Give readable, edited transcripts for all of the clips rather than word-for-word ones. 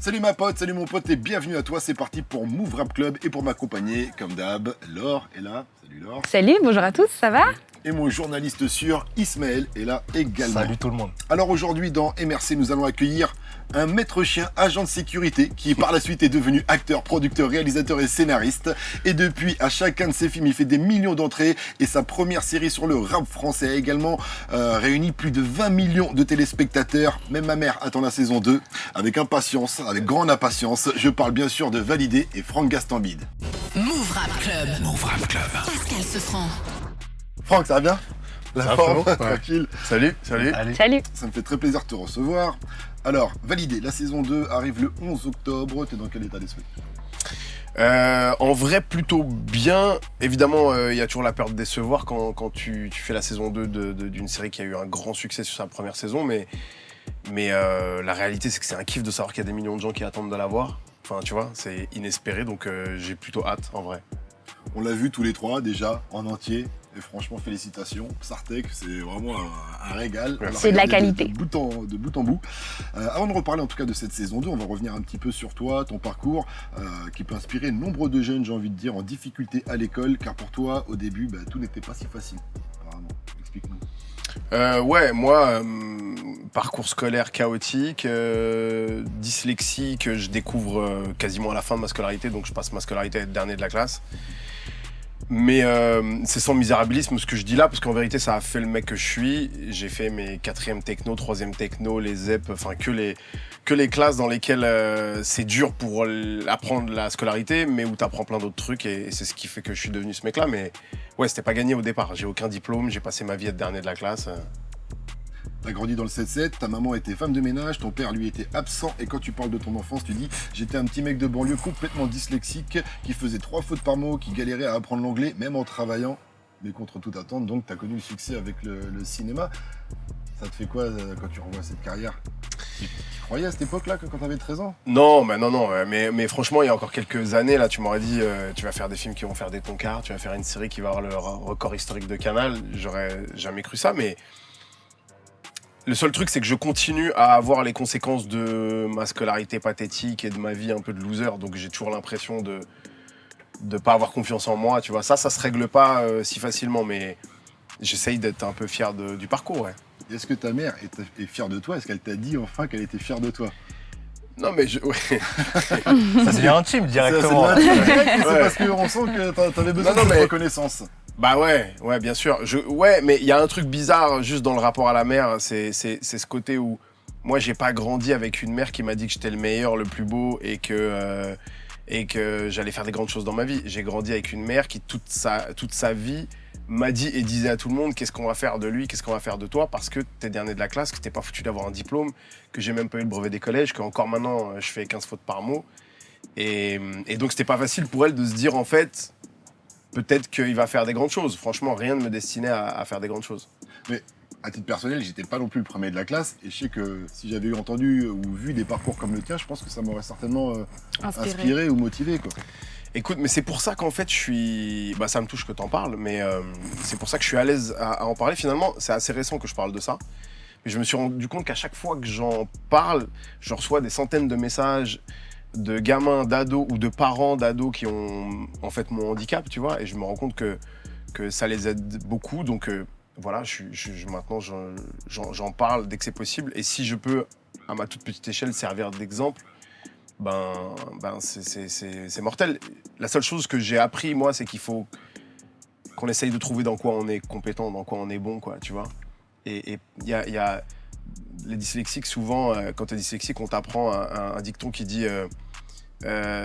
Salut ma pote, salut mon pote et bienvenue à toi, c'est parti pour Move Rap Club et pour m'accompagner, comme d'hab, Laure est là. Salut Laure. Salut, bonjour à tous, ça va? Et mon journaliste sûr, Ismaël, est là également. Salut tout le monde. Alors aujourd'hui dans MRC, nous allons accueillir un maître chien agent de sécurité qui par la suite est devenu acteur, producteur, réalisateur et scénariste. Et depuis, à chacun de ses films, il fait des millions d'entrées et sa première série sur le rap français a également réuni plus de 20 millions de téléspectateurs. Même ma mère attend la saison 2 avec impatience, avec grande impatience. Je parle bien sûr de Validé et Franck Gastambide. Move Rap Club. Move Rap Club. Pascal Sefranc. Franck, ça va bien? La Ça va, forme, frérot? tranquille. Salut. Salut. Ça me fait très plaisir de te recevoir. Alors, Validé, la saison 2 arrive le 11 octobre. T'es dans quel état d'esprit? En vrai, plutôt bien. Évidemment, il y a toujours la peur de décevoir quand tu fais la saison 2 d'une série qui a eu un grand succès sur sa première saison. Mais la réalité, c'est que c'est un kiff de savoir qu'il y a des millions de gens qui attendent de la voir. Enfin, tu vois, c'est inespéré. Donc, j'ai plutôt hâte, en vrai. On l'a vu tous les trois déjà en entier. Et franchement, félicitations. Psartek, c'est vraiment un régal. C'est de la qualité. De bout en bout. Avant de reparler en tout cas de cette saison 2, on va revenir un petit peu sur toi, ton parcours, qui peut inspirer nombre de jeunes, j'ai envie de dire, en difficulté à l'école. Car pour toi, au début, tout n'était pas si facile. Apparemment. Explique-nous. Ouais, moi, parcours scolaire chaotique, dyslexie que je découvre quasiment à la fin de ma scolarité, donc je passe ma scolarité à être dernier de la classe. Mais c'est sans misérabilisme ce que je dis là, parce qu'en vérité, ça a fait le mec que je suis. J'ai fait mes 4e techno, 3e techno, les ZEP, enfin que les classes dans lesquelles c'est dur pour apprendre la scolarité, mais où t'apprends plein d'autres trucs, et c'est ce qui fait que je suis devenu ce mec-là. Mais ouais, c'était pas gagné au départ. J'ai aucun diplôme, j'ai passé ma vie à être dernier de la classe. T'as grandi dans le 7-7, ta maman était femme de ménage, ton père lui était absent et quand tu parles de ton enfance, tu dis « J'étais un petit mec de banlieue complètement dyslexique qui faisait 3 fautes par mot, qui galérait à apprendre l'anglais, même en travaillant. » Mais contre toute attente, donc t'as connu le succès avec le cinéma. Ça te fait quoi quand tu revois cette carrière? Tu croyais à cette époque-là, quand t'avais 13 ans? Non, mais franchement, il y a encore quelques années, là, tu m'aurais dit tu vas faire des films qui vont faire des tonkards, tu vas faire une série qui va avoir le record historique de Canal. J'aurais jamais cru ça, mais le seul truc, c'est que je continue à avoir les conséquences de ma scolarité pathétique et de ma vie un peu de loser. Donc j'ai toujours l'impression de pas avoir confiance en moi, tu vois. Ça se règle pas si facilement, mais j'essaye d'être un peu fier du parcours, ouais. Est-ce que ta mère est fière de toi? Est-ce qu'elle t'a dit enfin qu'elle était fière de toi? Non, mais ouais. Ça devient intime directement. C'est parce qu'on sent que t'avais besoin de reconnaissance. Bah ouais, bien sûr. Ouais, mais il y a un truc bizarre juste dans le rapport à la mère, c'est ce côté où moi j'ai pas grandi avec une mère qui m'a dit que j'étais le meilleur, le plus beau et que j'allais faire des grandes choses dans ma vie. J'ai grandi avec une mère qui toute sa vie m'a dit et disait à tout le monde qu'est-ce qu'on va faire de lui, qu'est-ce qu'on va faire de toi, parce que t'es dernier de la classe, que t'es pas foutu d'avoir un diplôme, que j'ai même pas eu le brevet des collèges, que encore maintenant je fais 15 fautes par mot. Et donc c'était pas facile pour elle de se dire en fait peut-être qu'il va faire des grandes choses. Franchement, rien ne me destinait à faire des grandes choses. Mais à titre personnel, j'étais pas non plus le premier de la classe. Et je sais que si j'avais entendu ou vu des parcours comme le tien, je pense que ça m'aurait certainement inspiré ou motivé, quoi. Écoute, mais c'est pour ça qu'en fait, ça me touche que t'en parles, mais c'est pour ça que je suis à l'aise à en parler. Finalement, c'est assez récent que je parle de ça. Mais je me suis rendu compte qu'à chaque fois que j'en parle, je reçois des centaines de messages de gamins, d'ados ou de parents d'ados qui ont en fait mon handicap, tu vois, et je me rends compte que ça les aide beaucoup, donc voilà, maintenant j'en parle dès que c'est possible, et si je peux, à ma toute petite échelle, servir d'exemple, c'est mortel. La seule chose que j'ai appris, moi, c'est qu'il faut qu'on essaye de trouver dans quoi on est compétent, dans quoi on est bon, quoi, tu vois, et il y a les dyslexiques, souvent, quand tu es dyslexique, on t'apprend un dicton qui dit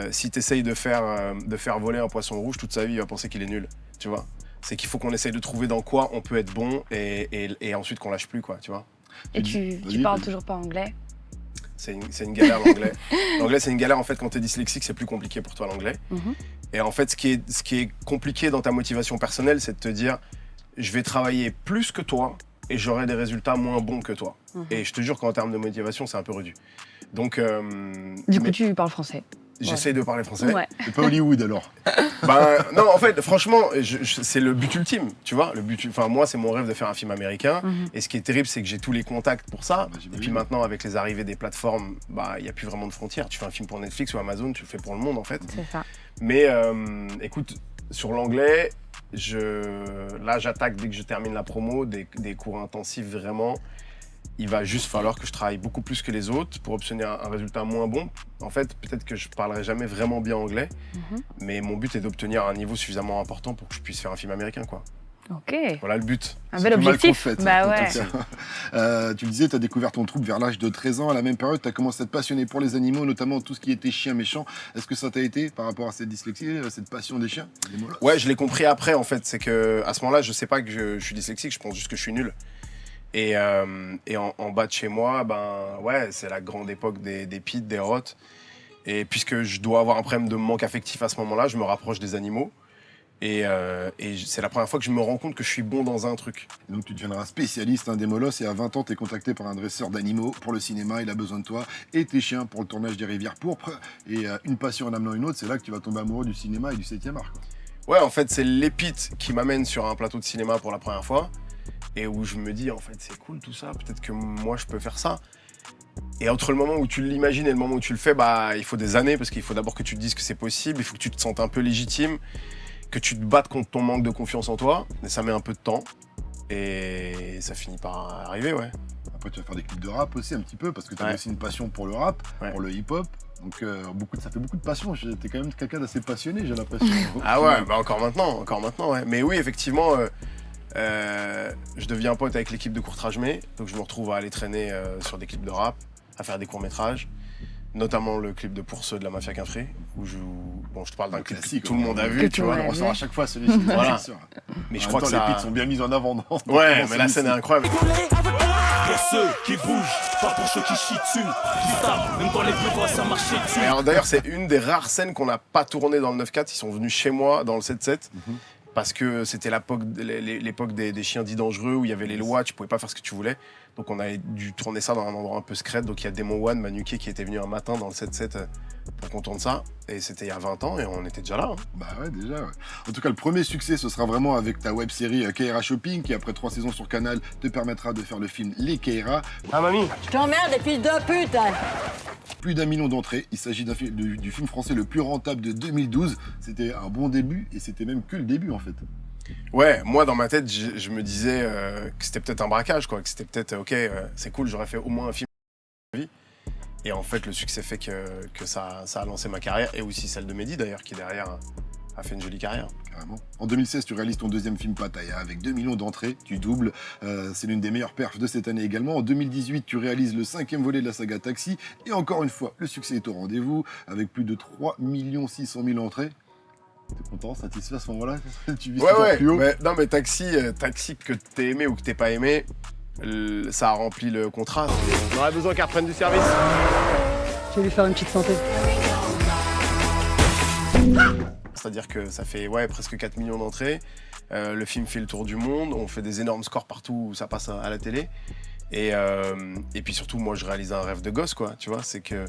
si tu essayes de faire voler un poisson rouge, toute sa vie, il va penser qu'il est nul, tu vois. C'est qu'il faut qu'on essaye de trouver dans quoi on peut être bon et ensuite qu'on lâche plus, quoi, tu vois. Et tu parles toujours pas anglais? C'est une galère, l'anglais. L'anglais, c'est une galère, en fait, quand tu es dyslexique, c'est plus compliqué pour toi, l'anglais. Et en fait, ce qui est compliqué dans ta motivation personnelle, c'est de te dire je vais travailler plus que toi, et j'aurai des résultats moins bons que toi. Et je te jure qu'en termes de motivation, c'est un peu rudu. Donc, du coup, tu parles français? J'essaye de parler français. Ouais. C'est pas Hollywood alors. Ben, non, en fait, franchement, c'est le but ultime, tu vois. Enfin, moi, c'est mon rêve de faire un film américain. Et ce qui est terrible, c'est que j'ai tous les contacts pour ça. Bah, j'imagine. Et puis maintenant, avec les arrivées des plateformes, bah, il n'y a plus vraiment de frontières. Tu fais un film pour Netflix ou Amazon, tu le fais pour le monde, en fait. C'est ça. Mais écoute, sur l'anglais, là, j'attaque dès que je termine la promo, des cours intensifs vraiment. Il va juste falloir que je travaille beaucoup plus que les autres pour obtenir un résultat moins bon. En fait, peut-être que je parlerai jamais vraiment bien anglais, mais mon but est d'obtenir un niveau suffisamment important pour que je puisse faire un film américain, quoi. Ok. Voilà le but. Un C'est bel plus mal objectif. qu'on le fait, Bah en ouais. tout cas. Tu le disais, tu as découvert ton troupe vers l'âge de 13 ans. À la même période, tu as commencé à te passionner pour les animaux, notamment tout ce qui était chien méchant. Est-ce que ça t'a été par rapport à cette dyslexie, cette passion des chiens, des molosses? Ouais, je l'ai compris après, en fait. C'est que à ce moment-là, je sais pas que je suis dyslexique, je pense juste que je suis nul. Et en bas de chez moi, ben ouais, c'est la grande époque des pits, des rottes. Et puisque je dois avoir un problème de manque affectif à ce moment-là, je me rapproche des animaux. Et c'est la première fois que je me rends compte que je suis bon dans un truc. Et donc tu deviendras spécialiste des molosses et à 20 ans, tu es contacté par un dresseur d'animaux pour le cinéma. Il a besoin de toi et tes chiens pour le tournage des Rivières Pourpres. Et une passion en amenant une autre, c'est là que tu vas tomber amoureux du cinéma et du 7e art, quoi. Ouais, en fait, c'est l'épite qui m'amène sur un plateau de cinéma pour la première fois. Et où je me dis, en fait, c'est cool tout ça, peut-être que moi, je peux faire ça. Et entre le moment où tu l'imagines et le moment où tu le fais, bah, il faut des années, parce qu'il faut d'abord que tu te dises que c'est possible, il faut que tu te sentes un peu légitime, que tu te battes contre ton manque de confiance en toi. Et ça met un peu de temps. Et ça finit par arriver, ouais. Après, tu vas faire des clips de rap aussi un petit peu, parce que tu as Ouais. aussi une passion pour le rap, Ouais. pour le hip-hop. Donc ça fait beaucoup de passion. T'es quand même quelqu'un d'assez passionné, j'ai l'impression. Ah ouais, bah encore maintenant, ouais. Mais oui, effectivement, je deviens pote avec l'équipe de Courtrage May, donc je me retrouve à aller traîner sur des clips de rap, à faire des courts-métrages, notamment le clip de Pour ceux de la Mafia Quinfré, où je te parle d'un clip Classique, que tout le monde a Que vu, tout tu le vois. monde On a ressort à chaque fois celui-ci. Voilà. c'est sûr. Mais je En crois même que temps, ça... les beats sont bien mis en avant. Ouais, mais la scène est incroyable. Pour ceux qui bougent, pas pour ceux qui chient dessus. Qui savent, même quand les plus gros, ça marchait dessus. Et alors d'ailleurs, c'est une des rares scènes qu'on n'a pas tourné dans le 9-4. Ils sont venus chez moi dans le 7-7. Parce que c'était l'époque des chiens dits dangereux, où il y avait les lois, tu pouvais pas faire ce que tu voulais. Donc on a dû tourner ça dans un endroit un peu secret. Donc il y a Demon One, Manuké, qui était venu un matin dans le 7-7 pour qu'on tourne ça. Et c'était il y a 20 ans et on était déjà là. Hein. Bah ouais, déjà. Ouais. En tout cas, le premier succès, ce sera vraiment avec ta web-série Kaira Shopping, qui après 3 saisons sur Canal, te permettra de faire le film Les Kaira. Ah mamie. Je t'emmerde, les fils de pute! Plus d'1 million d'entrées. Il s'agit du film français le plus rentable de 2012. C'était un bon début et c'était même que le début en fait. Ouais, moi dans ma tête, je me disais que c'était peut-être un braquage, quoi. Que c'était peut-être, ok, c'est cool, j'aurais fait au moins un film de ma vie. Et en fait, le succès fait que ça a lancé ma carrière, et aussi celle de Mehdi d'ailleurs, qui derrière a fait une jolie carrière. Carrément. En 2016, tu réalises ton deuxième film Pattaya avec 2 millions d'entrées, tu doubles. C'est l'une des meilleures perfs de cette année également. En 2018, tu réalises le 5e volet de la saga Taxi. Et encore une fois, le succès est au rendez-vous avec plus de 3 600 000 entrées. T'es content, satisfait à ce moment-là? Tu vises toujours plus haut? Mais, non, mais Taxi, que t'aies aimé ou que t'aies pas aimé, ça a rempli le contrat. On aurait besoin qu'elle reprenne du service. Je vais lui faire une petite santé. C'est-à-dire que ça fait presque 4 millions d'entrées. Le film fait le tour du monde. On fait des énormes scores partout où ça passe à la télé. Et puis surtout, moi, je réalise un rêve de gosse, quoi. Tu vois, c'est que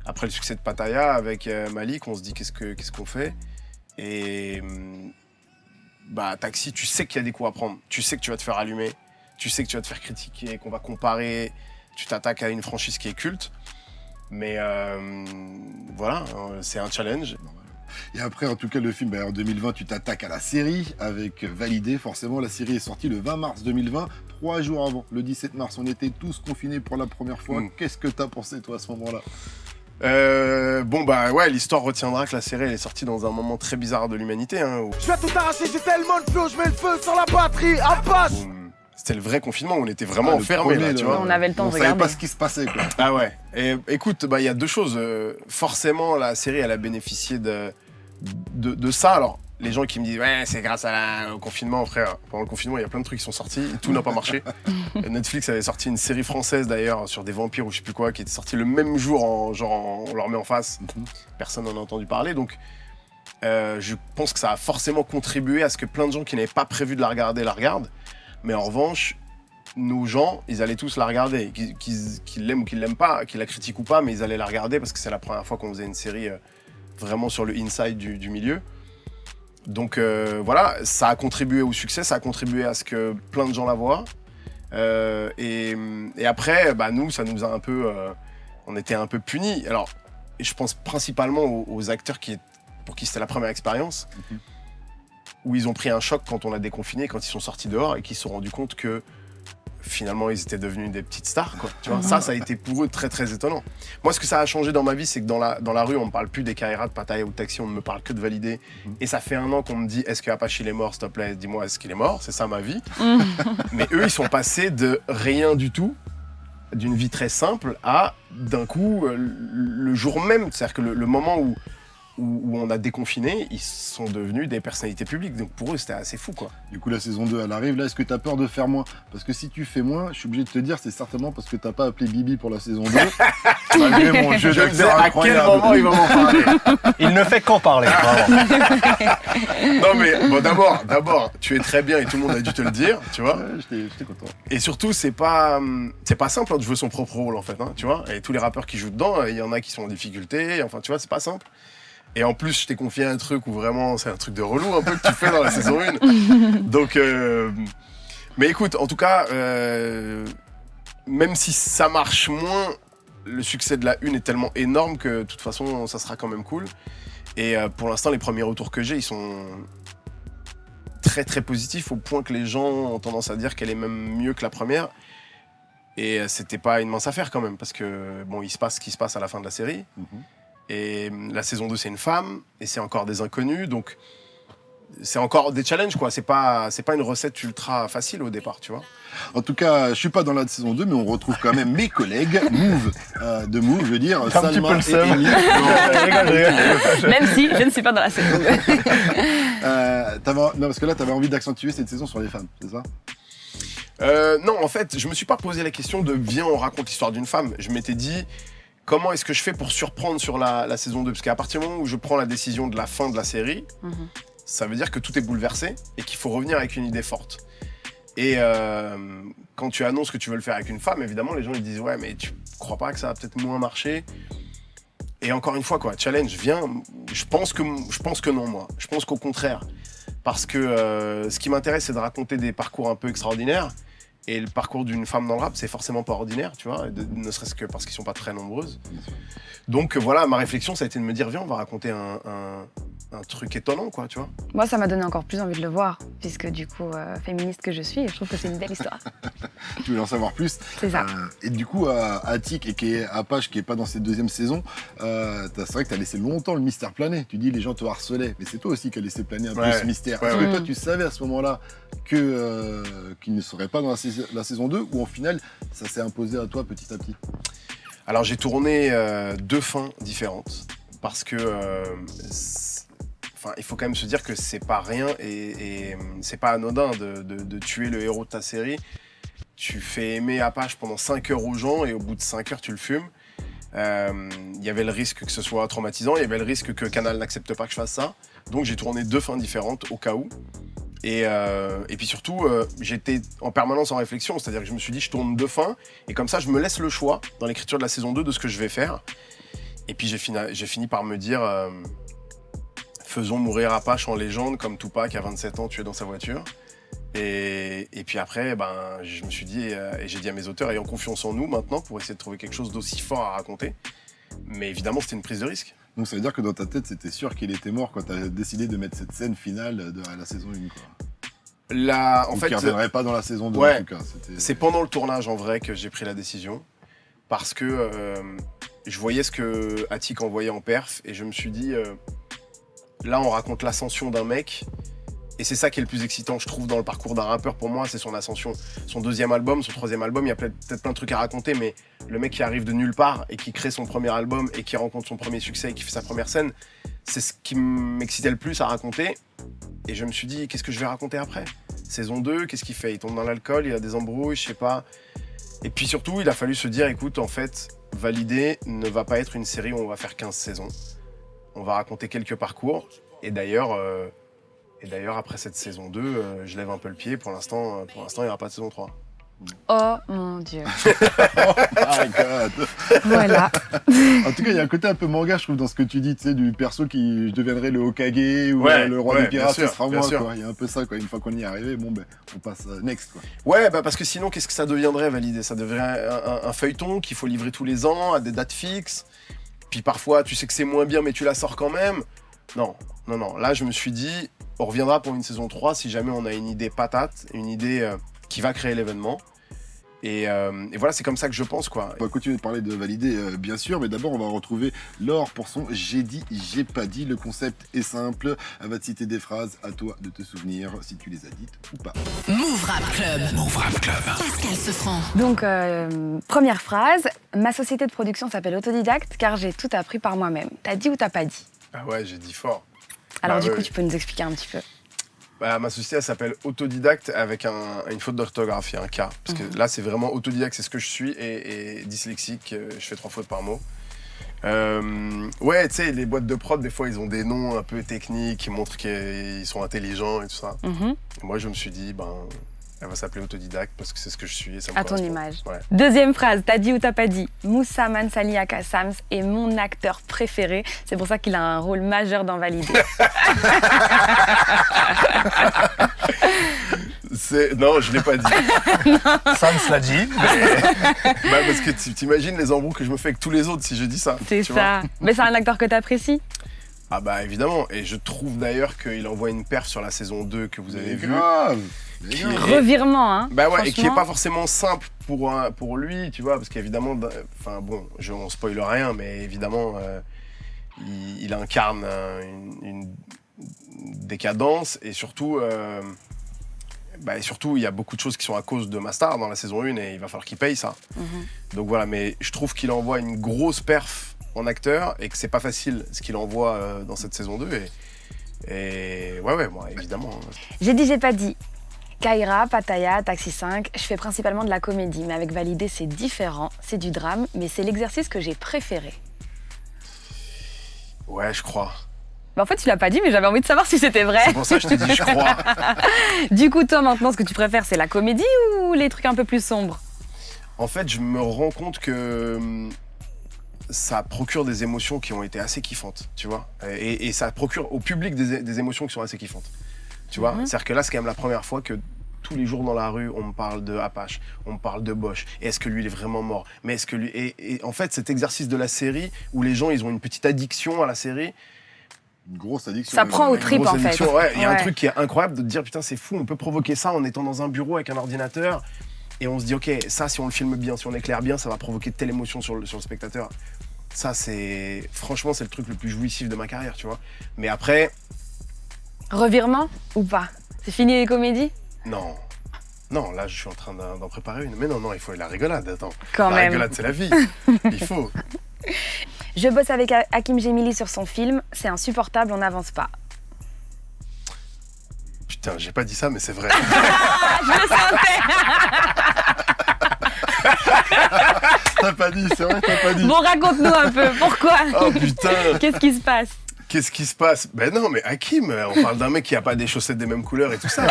après le succès de Pattaya, avec Malik, on se dit qu'est-ce qu'on fait. Et bah, Taxi, tu sais qu'il y a des coups à prendre. Tu sais que tu vas te faire allumer. Tu sais que tu vas te faire critiquer, qu'on va comparer. Tu t'attaques à une franchise qui est culte. Mais voilà, c'est un challenge. Et après, en tout cas, le film, en 2020, tu t'attaques à la série avec Validé. Forcément, la série est sortie le 20 mars 2020, 3 jours avant. Le 17 mars, on était tous confinés pour la première fois. Qu'est-ce que t'as pensé, toi, à ce moment-là? Bon bah ouais, l'histoire retiendra que la série elle est sortie dans un moment très bizarre de l'humanité. Hein, où... Je vais tout arracher, j'ai tellement de flow, je mets le feu sur la batterie, à passe. C'était le vrai confinement, on était vraiment le enfermés premier, là, tu vois. On avait le temps On de savait regarder. pas ce qui se passait, quoi. Ah ouais. Et écoute, bah il y a deux choses. Forcément, la série elle a bénéficié de ça. Alors les gens qui me disent ouais c'est grâce au confinement, frère. Pendant le confinement, il y a plein de trucs qui sont sortis, tout n'a pas marché. Netflix avait sorti une série française d'ailleurs sur des vampires ou je sais plus quoi, qui était sortie le même jour, on leur met en face. Personne n'en a entendu parler, donc je pense que ça a forcément contribué à ce que plein de gens qui n'avaient pas prévu de la regardent. Mais en revanche, nos gens, ils allaient tous la regarder, qu'ils l'aiment ou qu'ils l'aiment pas, qu'ils la critiquent ou pas, mais ils allaient la regarder parce que c'est la première fois qu'on faisait une série vraiment sur le inside du milieu. Donc voilà, ça a contribué au succès, ça a contribué à ce que plein de gens la voient. Et après, nous, ça nous a un peu... on était un peu punis. Alors, je pense principalement aux acteurs pour qui c'était la première expérience, où ils ont pris un choc quand on a déconfiné, quand ils sont sortis dehors et qu'ils se sont rendus compte que finalement, ils étaient devenus des petites stars, quoi. Tu vois, ça a été pour eux très, très étonnant. Moi, ce que ça a changé dans ma vie, c'est que dans la rue, on ne me parle plus des Kaira, de Pattaya ou de Taxi, on ne me parle que de Validé. Et ça fait 1 an qu'on me dit, est-ce que Apache il est mort, s'il te plaît, dis-moi, est-ce qu'il est mort? C'est ça ma vie. Mais eux, ils sont passés de rien du tout, d'une vie très simple, à d'un coup, le jour même, c'est-à-dire que le moment où on a déconfiné, ils sont devenus des personnalités publiques. Donc pour eux, c'était assez fou, quoi. Du coup, la saison 2, elle arrive. Là, est-ce que tu as peur de faire moins? Parce que si tu fais moins, je suis obligé de te dire, c'est certainement parce que tu n'as pas appelé Bibi pour la saison 2. Malgré mon jeu d'acteur à quel moment il va m'en parler? Il ne fait qu'en parler, vraiment. Non mais bon, d'abord, tu es très bien et tout le monde a dû te le dire, tu vois. Ouais, j'étais content. Et surtout, c'est pas simple de jouer son propre rôle, en fait, hein, tu vois. Et tous les rappeurs qui jouent dedans, il y en a qui sont en difficulté, enfin, tu vois, c'est pas simple. Et en plus, je t'ai confié un truc où vraiment, c'est un truc de relou un peu que tu fais dans la saison 1. Donc, mais écoute, en tout cas, même si ça marche moins, le succès de la 1 est tellement énorme que de toute façon, ça sera quand même cool. Et pour l'instant, les premiers retours que j'ai, ils sont très très positifs, au point que les gens ont tendance à dire qu'elle est même mieux que la première. Et c'était pas une mince affaire quand même, parce que bon, il se passe ce qui se passe à la fin de la série. Et la saison 2, c'est une femme, et c'est encore des inconnus, donc c'est encore des challenges, quoi. C'est pas une recette ultra facile au départ, tu vois. En tout cas, je suis pas dans la saison 2, mais on retrouve quand même mes collègues, Move, de Move, je veux dire, Un petit peu Salma le et seum. Amy. Même si je ne suis pas dans la saison 2. Non, parce que là, tu avais envie d'accentuer cette saison sur les femmes, c'est ça? Non, en fait, je me suis pas posé la question de viens, on raconte l'histoire d'une femme. Je m'étais dit, comment est-ce que je fais pour surprendre sur la saison 2? Parce qu'à partir du moment où je prends la décision de la fin de la série, ça veut dire que tout est bouleversé et qu'il faut revenir avec une idée forte. Et quand tu annonces que tu veux le faire avec une femme, évidemment, les gens ils disent ouais, mais tu crois pas que ça va peut-être moins marcher? Et encore une fois, quoi, challenge, viens. Je pense que non, moi. Je pense qu'au contraire. Parce que ce qui m'intéresse, c'est de raconter des parcours un peu extraordinaires. Et le parcours d'une femme dans le rap, c'est forcément pas ordinaire, tu vois, ne serait-ce que parce qu'ils sont pas très nombreuses. Donc voilà, ma réflexion, ça a été de me dire, viens, on va raconter un truc étonnant, quoi, tu vois. Moi, ça m'a donné encore plus envie de le voir, puisque du coup, féministe que je suis, je trouve que c'est une belle histoire. Tu voulais en savoir plus. C'est ça. Et du coup, Attic et qui est Apache, qui est pas dans cette deuxième saison, c'est vrai que tu as laissé longtemps le mystère planer. Tu dis les gens te harcelaient, mais c'est toi aussi qui as laissé planer un peu ce mystère. Est-ce que toi, tu savais à ce moment-là qu'il ne serait pas dans la saison 2, ou au final, ça s'est imposé à toi petit à petit? Alors j'ai tourné 2 fins différentes, parce que il faut quand même se dire que c'est pas rien et c'est pas anodin de tuer le héros de ta série. Tu fais aimer Apache pendant 5 heures aux gens et au bout de 5 heures, tu le fumes. Il y avait le risque que ce soit traumatisant, il y avait le risque que Canal n'accepte pas que je fasse ça. Donc j'ai tourné 2 fins différentes au cas où. Et puis surtout, j'étais en permanence en réflexion, c'est-à-dire que je me suis dit, je tourne 2 fins, et comme ça, je me laisse le choix dans l'écriture de la saison 2 de ce que je vais faire. Et puis j'ai fini par me dire, faisons mourir Apache en légende, comme Tupac à 27 ans tué dans sa voiture. Et puis après, je me suis dit, et j'ai dit à mes auteurs, ayons confiance en nous maintenant pour essayer de trouver quelque chose d'aussi fort à raconter. Mais évidemment, c'était une prise de risque. Donc ça veut dire que dans ta tête, c'était sûr qu'il était mort quand tu as décidé de mettre cette scène finale de la saison 1, quoi. En Ou fait, qui ne reviendrait pas dans la saison 2, ouais, en tout cas. c'est pendant le tournage, en vrai, que j'ai pris la décision. Parce que je voyais ce que Attic envoyait en perf, et je me suis dit, là, on raconte l'ascension d'un mec. Et c'est ça qui est le plus excitant, je trouve, dans le parcours d'un rappeur. Pour moi, c'est son ascension. Son 2e album, son 3e album, il y a peut-être plein de trucs à raconter, mais le mec qui arrive de nulle part et qui crée son premier album et qui rencontre son premier succès et qui fait sa première scène, c'est ce qui m'excitait le plus à raconter. Et je me suis dit, qu'est-ce que je vais raconter après? Saison 2, qu'est-ce qu'il fait? Il tombe dans l'alcool, il a des embrouilles, je sais pas. Et puis surtout, il a fallu se dire, écoute, en fait, Validé ne va pas être une série où on va faire 15 saisons. On va raconter quelques parcours. Et d'ailleurs, après cette saison 2, je lève un peu le pied. Pour l'instant, il n'y aura pas de saison 3. Oh mon Dieu. Oh my god. Voilà. En tout cas, il y a un côté un peu manga, je trouve, dans ce que tu dis, tu sais, du perso qui deviendrait le Hokage ou Ouais, le roi ouais, des pirates, bien ce sera sûr, bien moi, sûr. quoi. Il y a un peu ça, quoi. Une fois qu'on y est arrivé, bon, ben, on passe next, quoi. Ouais, bah parce que sinon, qu'est-ce que ça deviendrait validé? Ça deviendrait un feuilleton qu'il faut livrer tous les ans à des dates fixes. Puis parfois, tu sais que c'est moins bien, mais tu la sors quand même. Non, non, non. Là, je me suis dit, on reviendra pour une saison 3 si jamais on a une idée patate, une idée qui va créer l'événement. Et voilà, c'est comme ça que je pense, quoi. On va continuer de parler de valider, bien sûr, mais d'abord, on va retrouver Laure pour son J'ai dit, j'ai pas dit. Le concept est simple. Elle va te citer des phrases, à toi de te souvenir si tu les as dites ou pas. Move Rap Club. Move Rap Club. Qu'est-ce qu'elle se prend? Donc, première phrase. Ma société de production s'appelle Autodidacte car j'ai tout appris par moi-même. T'as dit ou t'as pas dit? Ah ouais, j'ai dit fort. Alors, Bah du ouais, coup, ouais. tu peux nous expliquer un petit peu. Bah, ma société, elle s'appelle Autodidacte avec une faute d'orthographe, il y a un K. Parce que là, c'est vraiment autodidacte, c'est ce que je suis, et dyslexique, je fais 3 fautes par mot. Ouais, tu sais, les boîtes de prod, des fois, ils ont des noms un peu techniques qui montrent qu'ils sont intelligents et tout ça. Mhm. Et moi, je me suis dit, elle va s'appeler Autodidacte parce que c'est ce que je suis et ça me À ton correspond. image. Ouais. Deuxième phrase, t'as dit ou t'as pas dit? Moussa Mansali Aka Sams est mon acteur préféré. C'est pour ça qu'il a un rôle majeur dans Valider. Non, je l'ai pas dit. Sam se l'a dit. Parce que t'imagines les embrouilles que je me fais avec tous les autres si je dis ça. C'est tu vois. ça. Mais c'est un acteur que t'apprécies? Ah bah évidemment, et je trouve d'ailleurs qu'il envoie une perf sur la saison 2 que vous avez vue. Grave. Mais Qui grave. est- Revirement, hein. Bah ouais, et qui est franchement. pas forcément simple pour lui, tu vois, parce qu'évidemment, enfin bon, on spoile rien, mais évidemment, il incarne une décadence, et surtout, il y a beaucoup de choses qui sont à cause de Mastar dans la saison 1, et il va falloir qu'il paye ça. Donc voilà, mais je trouve qu'il envoie une grosse perf en acteur, et que c'est pas facile ce qu'il envoie dans cette saison 2, et ouais, moi, évidemment. J'ai dit, j'ai pas dit. Kaira, Pattaya, Taxi 5, je fais principalement de la comédie, mais avec Valider, c'est différent, c'est du drame, mais c'est l'exercice que j'ai préféré. Ouais, je crois. Bah, en fait, tu l'as pas dit, mais j'avais envie de savoir si c'était vrai. C'est pour ça que je t'ai dit je crois. Du coup, toi, maintenant, ce que tu préfères, c'est la comédie ou les trucs un peu plus sombres? En fait, je me rends compte que ça procure des émotions qui ont été assez kiffantes, tu vois. Et ça procure au public des émotions qui sont assez kiffantes. Tu vois, c'est-à-dire que là, c'est quand même la première fois que tous les jours dans la rue, on me parle de Apache, on me parle de Bosch. Et est-ce que lui, il est vraiment mort? Mais est-ce que lui... Et en fait, cet exercice de la série, où les gens, ils ont une petite addiction à la série, Une grosse addiction. Ça même. prend au Une trip, grosse en fait. addiction. ouais, il y a un Ouais. truc qui est incroyable de te dire, putain, c'est fou, on peut provoquer ça en étant dans un bureau avec un ordinateur. Et on se dit, ok, ça, si on le filme bien, si on éclaire bien, ça va provoquer telle émotion sur le spectateur. Ça, c'est... Franchement, c'est le truc le plus jouissif de ma carrière, tu vois. Mais après, Revirement ou pas? C'est fini les comédies? non. Non, là, je suis en train d'en préparer une. Mais non, il faut la rigolade, attends. Quand la même. rigolade, c'est la vie. Il faut. Je bosse avec Hakim Gemili sur son film, c'est insupportable, on n'avance pas. Putain, j'ai pas dit ça, mais c'est vrai. T'as pas dit, c'est vrai, t'as pas dit. Bon, raconte-nous un peu, pourquoi? Oh putain. Qu'est-ce qui se passe? Qu'est-ce qui se passe? Ben non, mais Hakim, on parle d'un mec qui a pas des chaussettes des mêmes couleurs et tout ça.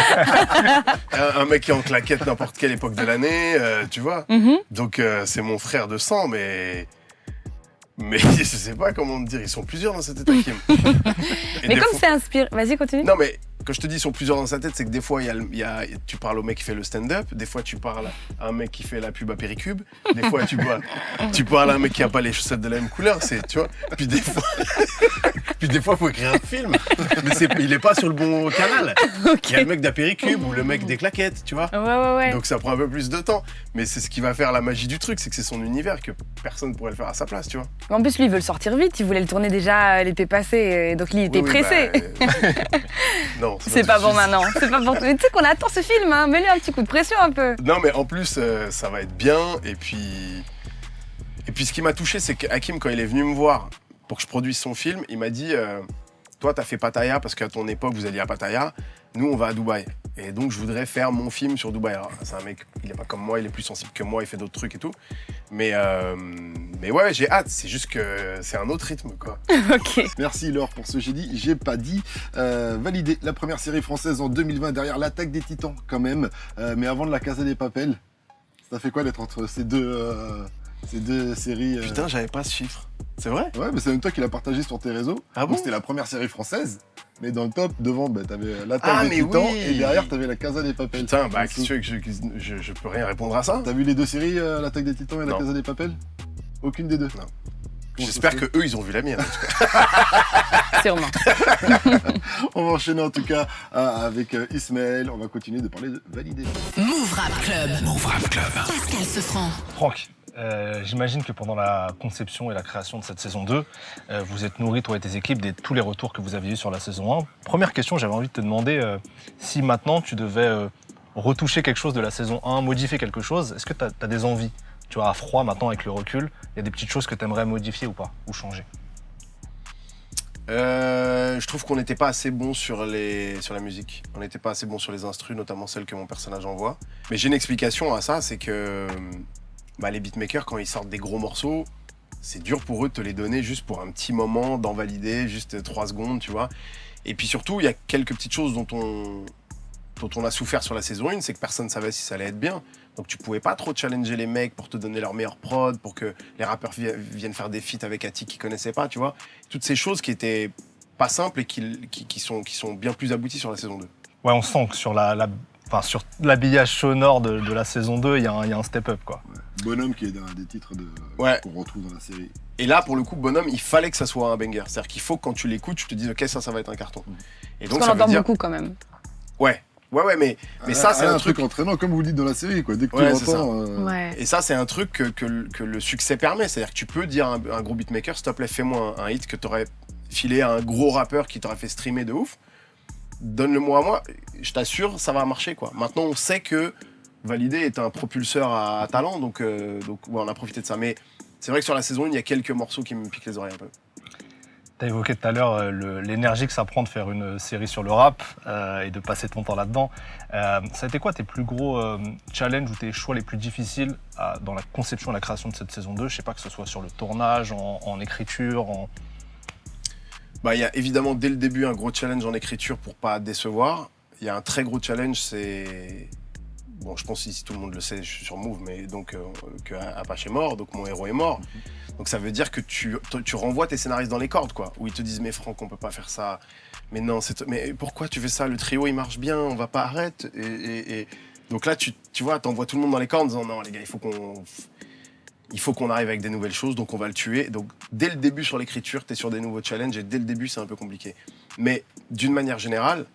un mec qui est en claquette n'importe quelle époque de l'année, tu vois. Donc c'est mon frère de sang, mais je sais pas comment te dire, ils sont plusieurs dans cette tête, Hakim. Et Mais des comme fois- c'est inspiré... Vas-y, continue. Non, mais quand je te dis ils sont plusieurs dans sa tête, c'est que des fois, tu parles au mec qui fait le stand-up, des fois, tu parles à un mec qui fait la pub à Péricube, des fois, tu parles à un mec qui a pas les chaussettes de la même couleur, tu vois. Puis des fois, faut écrire un film, mais il est pas sur le bon canal. Il y a le mec d'Apéricube ou le mec des claquettes, tu vois. Ouais. Donc ça prend un peu plus de temps, mais c'est ce qui va faire la magie du truc, c'est que c'est son univers, que personne pourrait le faire à sa place, tu vois. En plus, lui, il veut le sortir vite, il voulait le tourner déjà l'été passé, donc il était Oui, pressé. Non, C'est pas bon maintenant, c'est pas bon. Mais tu sais qu'on attend ce film, hein. Mets-lui un petit coup de pression un peu. Non, mais en plus, ça va être bien. Et puis ce qui m'a touché, c'est qu'Hakim, quand il est venu me voir pour que je produise son film, il m'a dit toi, t'as fait Pattaya parce qu'à ton époque, vous alliez à Pattaya. Nous, on va à Dubaï. Et donc, je voudrais faire mon film sur Dubaï. Alors, c'est un mec, il est pas comme moi, il est plus sensible que moi, il fait d'autres trucs et tout. Mais ouais, j'ai hâte. C'est juste que c'est un autre rythme, quoi. Ok. Merci Laure pour ce j'ai dit, j'ai pas dit. Validé, la première série française en 2020 derrière l'attaque des Titans quand même. Mais avant de la Casa des Papel, Ça fait quoi d'être entre ces deux séries Putain, j'avais pas ce chiffre. C'est vrai? Ouais, mais c'est même toi qui l'as partagé sur tes réseaux. Ah Donc, bon? c'était la première série française. Mais dans le top, devant, t'avais l'attaque Ah, des mais Titans oui. et derrière, t'avais la Casa des Papel. Putain, bah, qu'est-ce que tu veux que je peux rien répondre à ça? T'as vu les deux séries, l'attaque des Titans et la Non. Casa des Papel? Aucune des deux. Non. Bon, J'espère ça, que eux, ils ont vu la mienne. En tout cas. Sûrement. On va enchaîner en tout cas avec Ismaël. On va continuer de parler de Validé. Move Rap Club. Move Rap Club. Pascal Sefranc. Franck, j'imagine que pendant la conception et la création de cette saison 2, vous êtes nourri, toi et tes équipes, de tous les retours que vous aviez eus sur la saison 1. Première question, j'avais envie de te demander si maintenant tu devais retoucher quelque chose de la saison 1, modifier quelque chose, est-ce que tu as des envies? Tu vois, à froid maintenant avec le recul, il y a des petites choses que tu aimerais modifier ou pas, ou changer? Je trouve qu'on n'était pas assez bon sur la musique. On n'était pas assez bon sur les instrus, notamment celles que mon personnage envoie. Mais j'ai une explication à ça, c'est que les beatmakers, quand ils sortent des gros morceaux, c'est dur pour eux de te les donner juste pour un petit moment, d'en valider, juste 3 secondes, tu vois. Et puis surtout, il y a quelques petites choses dont on a souffert sur la saison 1, c'est que personne ne savait si ça allait être bien. Donc tu pouvais pas trop challenger les mecs pour te donner leur meilleure prod, pour que les rappeurs viennent faire des feats avec Attic qu'ils connaissaient pas, tu vois. Toutes ces choses qui étaient pas simples et qui sont bien plus abouties sur la saison 2. Ouais, on sent que sur sur l'habillage sonore de la saison 2, il y a un step-up, quoi. Ouais. Bonhomme qui est un des titres Ouais. qu'on retrouve dans la série. Et là, pour le coup, Bonhomme, il fallait que ça soit un banger. C'est-à-dire qu'il faut que quand tu l'écoutes, tu te dises, ok, ça va être un carton. Et donc Parce ça qu'on veut entend dire... beaucoup quand même. Ouais, mais ça, c'est un truc... entraînant, comme vous le dites dans la série, quoi. Dès que Ouais, tu c'est l'entends. Ouais. Et ça, c'est un truc que le succès permet. C'est-à-dire que tu peux dire à un gros beatmaker, s'il te plaît, fais-moi un hit que t'aurais filé à un gros rappeur qui t'aurait fait streamer de ouf. Donne-le-moi à moi. Je t'assure, ça va marcher, quoi. Maintenant, on sait que Validé est un propulseur à talent, donc ouais, on a profité de ça. Mais c'est vrai que sur la saison 1, il y a quelques morceaux qui me piquent les oreilles un peu. Tu as évoqué tout à l'heure l'énergie que ça prend de faire une série sur le rap et de passer ton temps là-dedans. Ça a été quoi tes plus gros challenges ou tes choix les plus difficiles dans la conception et la création de cette saison 2? Je sais pas, que ce soit sur le tournage, en écriture, Il y a évidemment dès le début un gros challenge en écriture pour pas décevoir. Il y a un très gros challenge, c'est... Bon, je pense ici tout le monde le sait, je suis sur Move, mais donc que Apache est mort, donc mon héros est mort. Donc ça veut dire que tu renvoies tes scénaristes dans les cordes, quoi. Où ils te disent, mais Franck, on peut pas faire ça. Mais non, mais pourquoi tu fais ça? Le trio, il marche bien, on va pas arrêter. Et donc là, tu vois, t'envoies tout le monde dans les cordes en disant, non, les gars, il faut qu'on arrive avec des nouvelles choses, donc on va le tuer. Donc dès le début sur l'écriture, t'es sur des nouveaux challenges, et dès le début, c'est un peu compliqué. Mais d'une manière générale,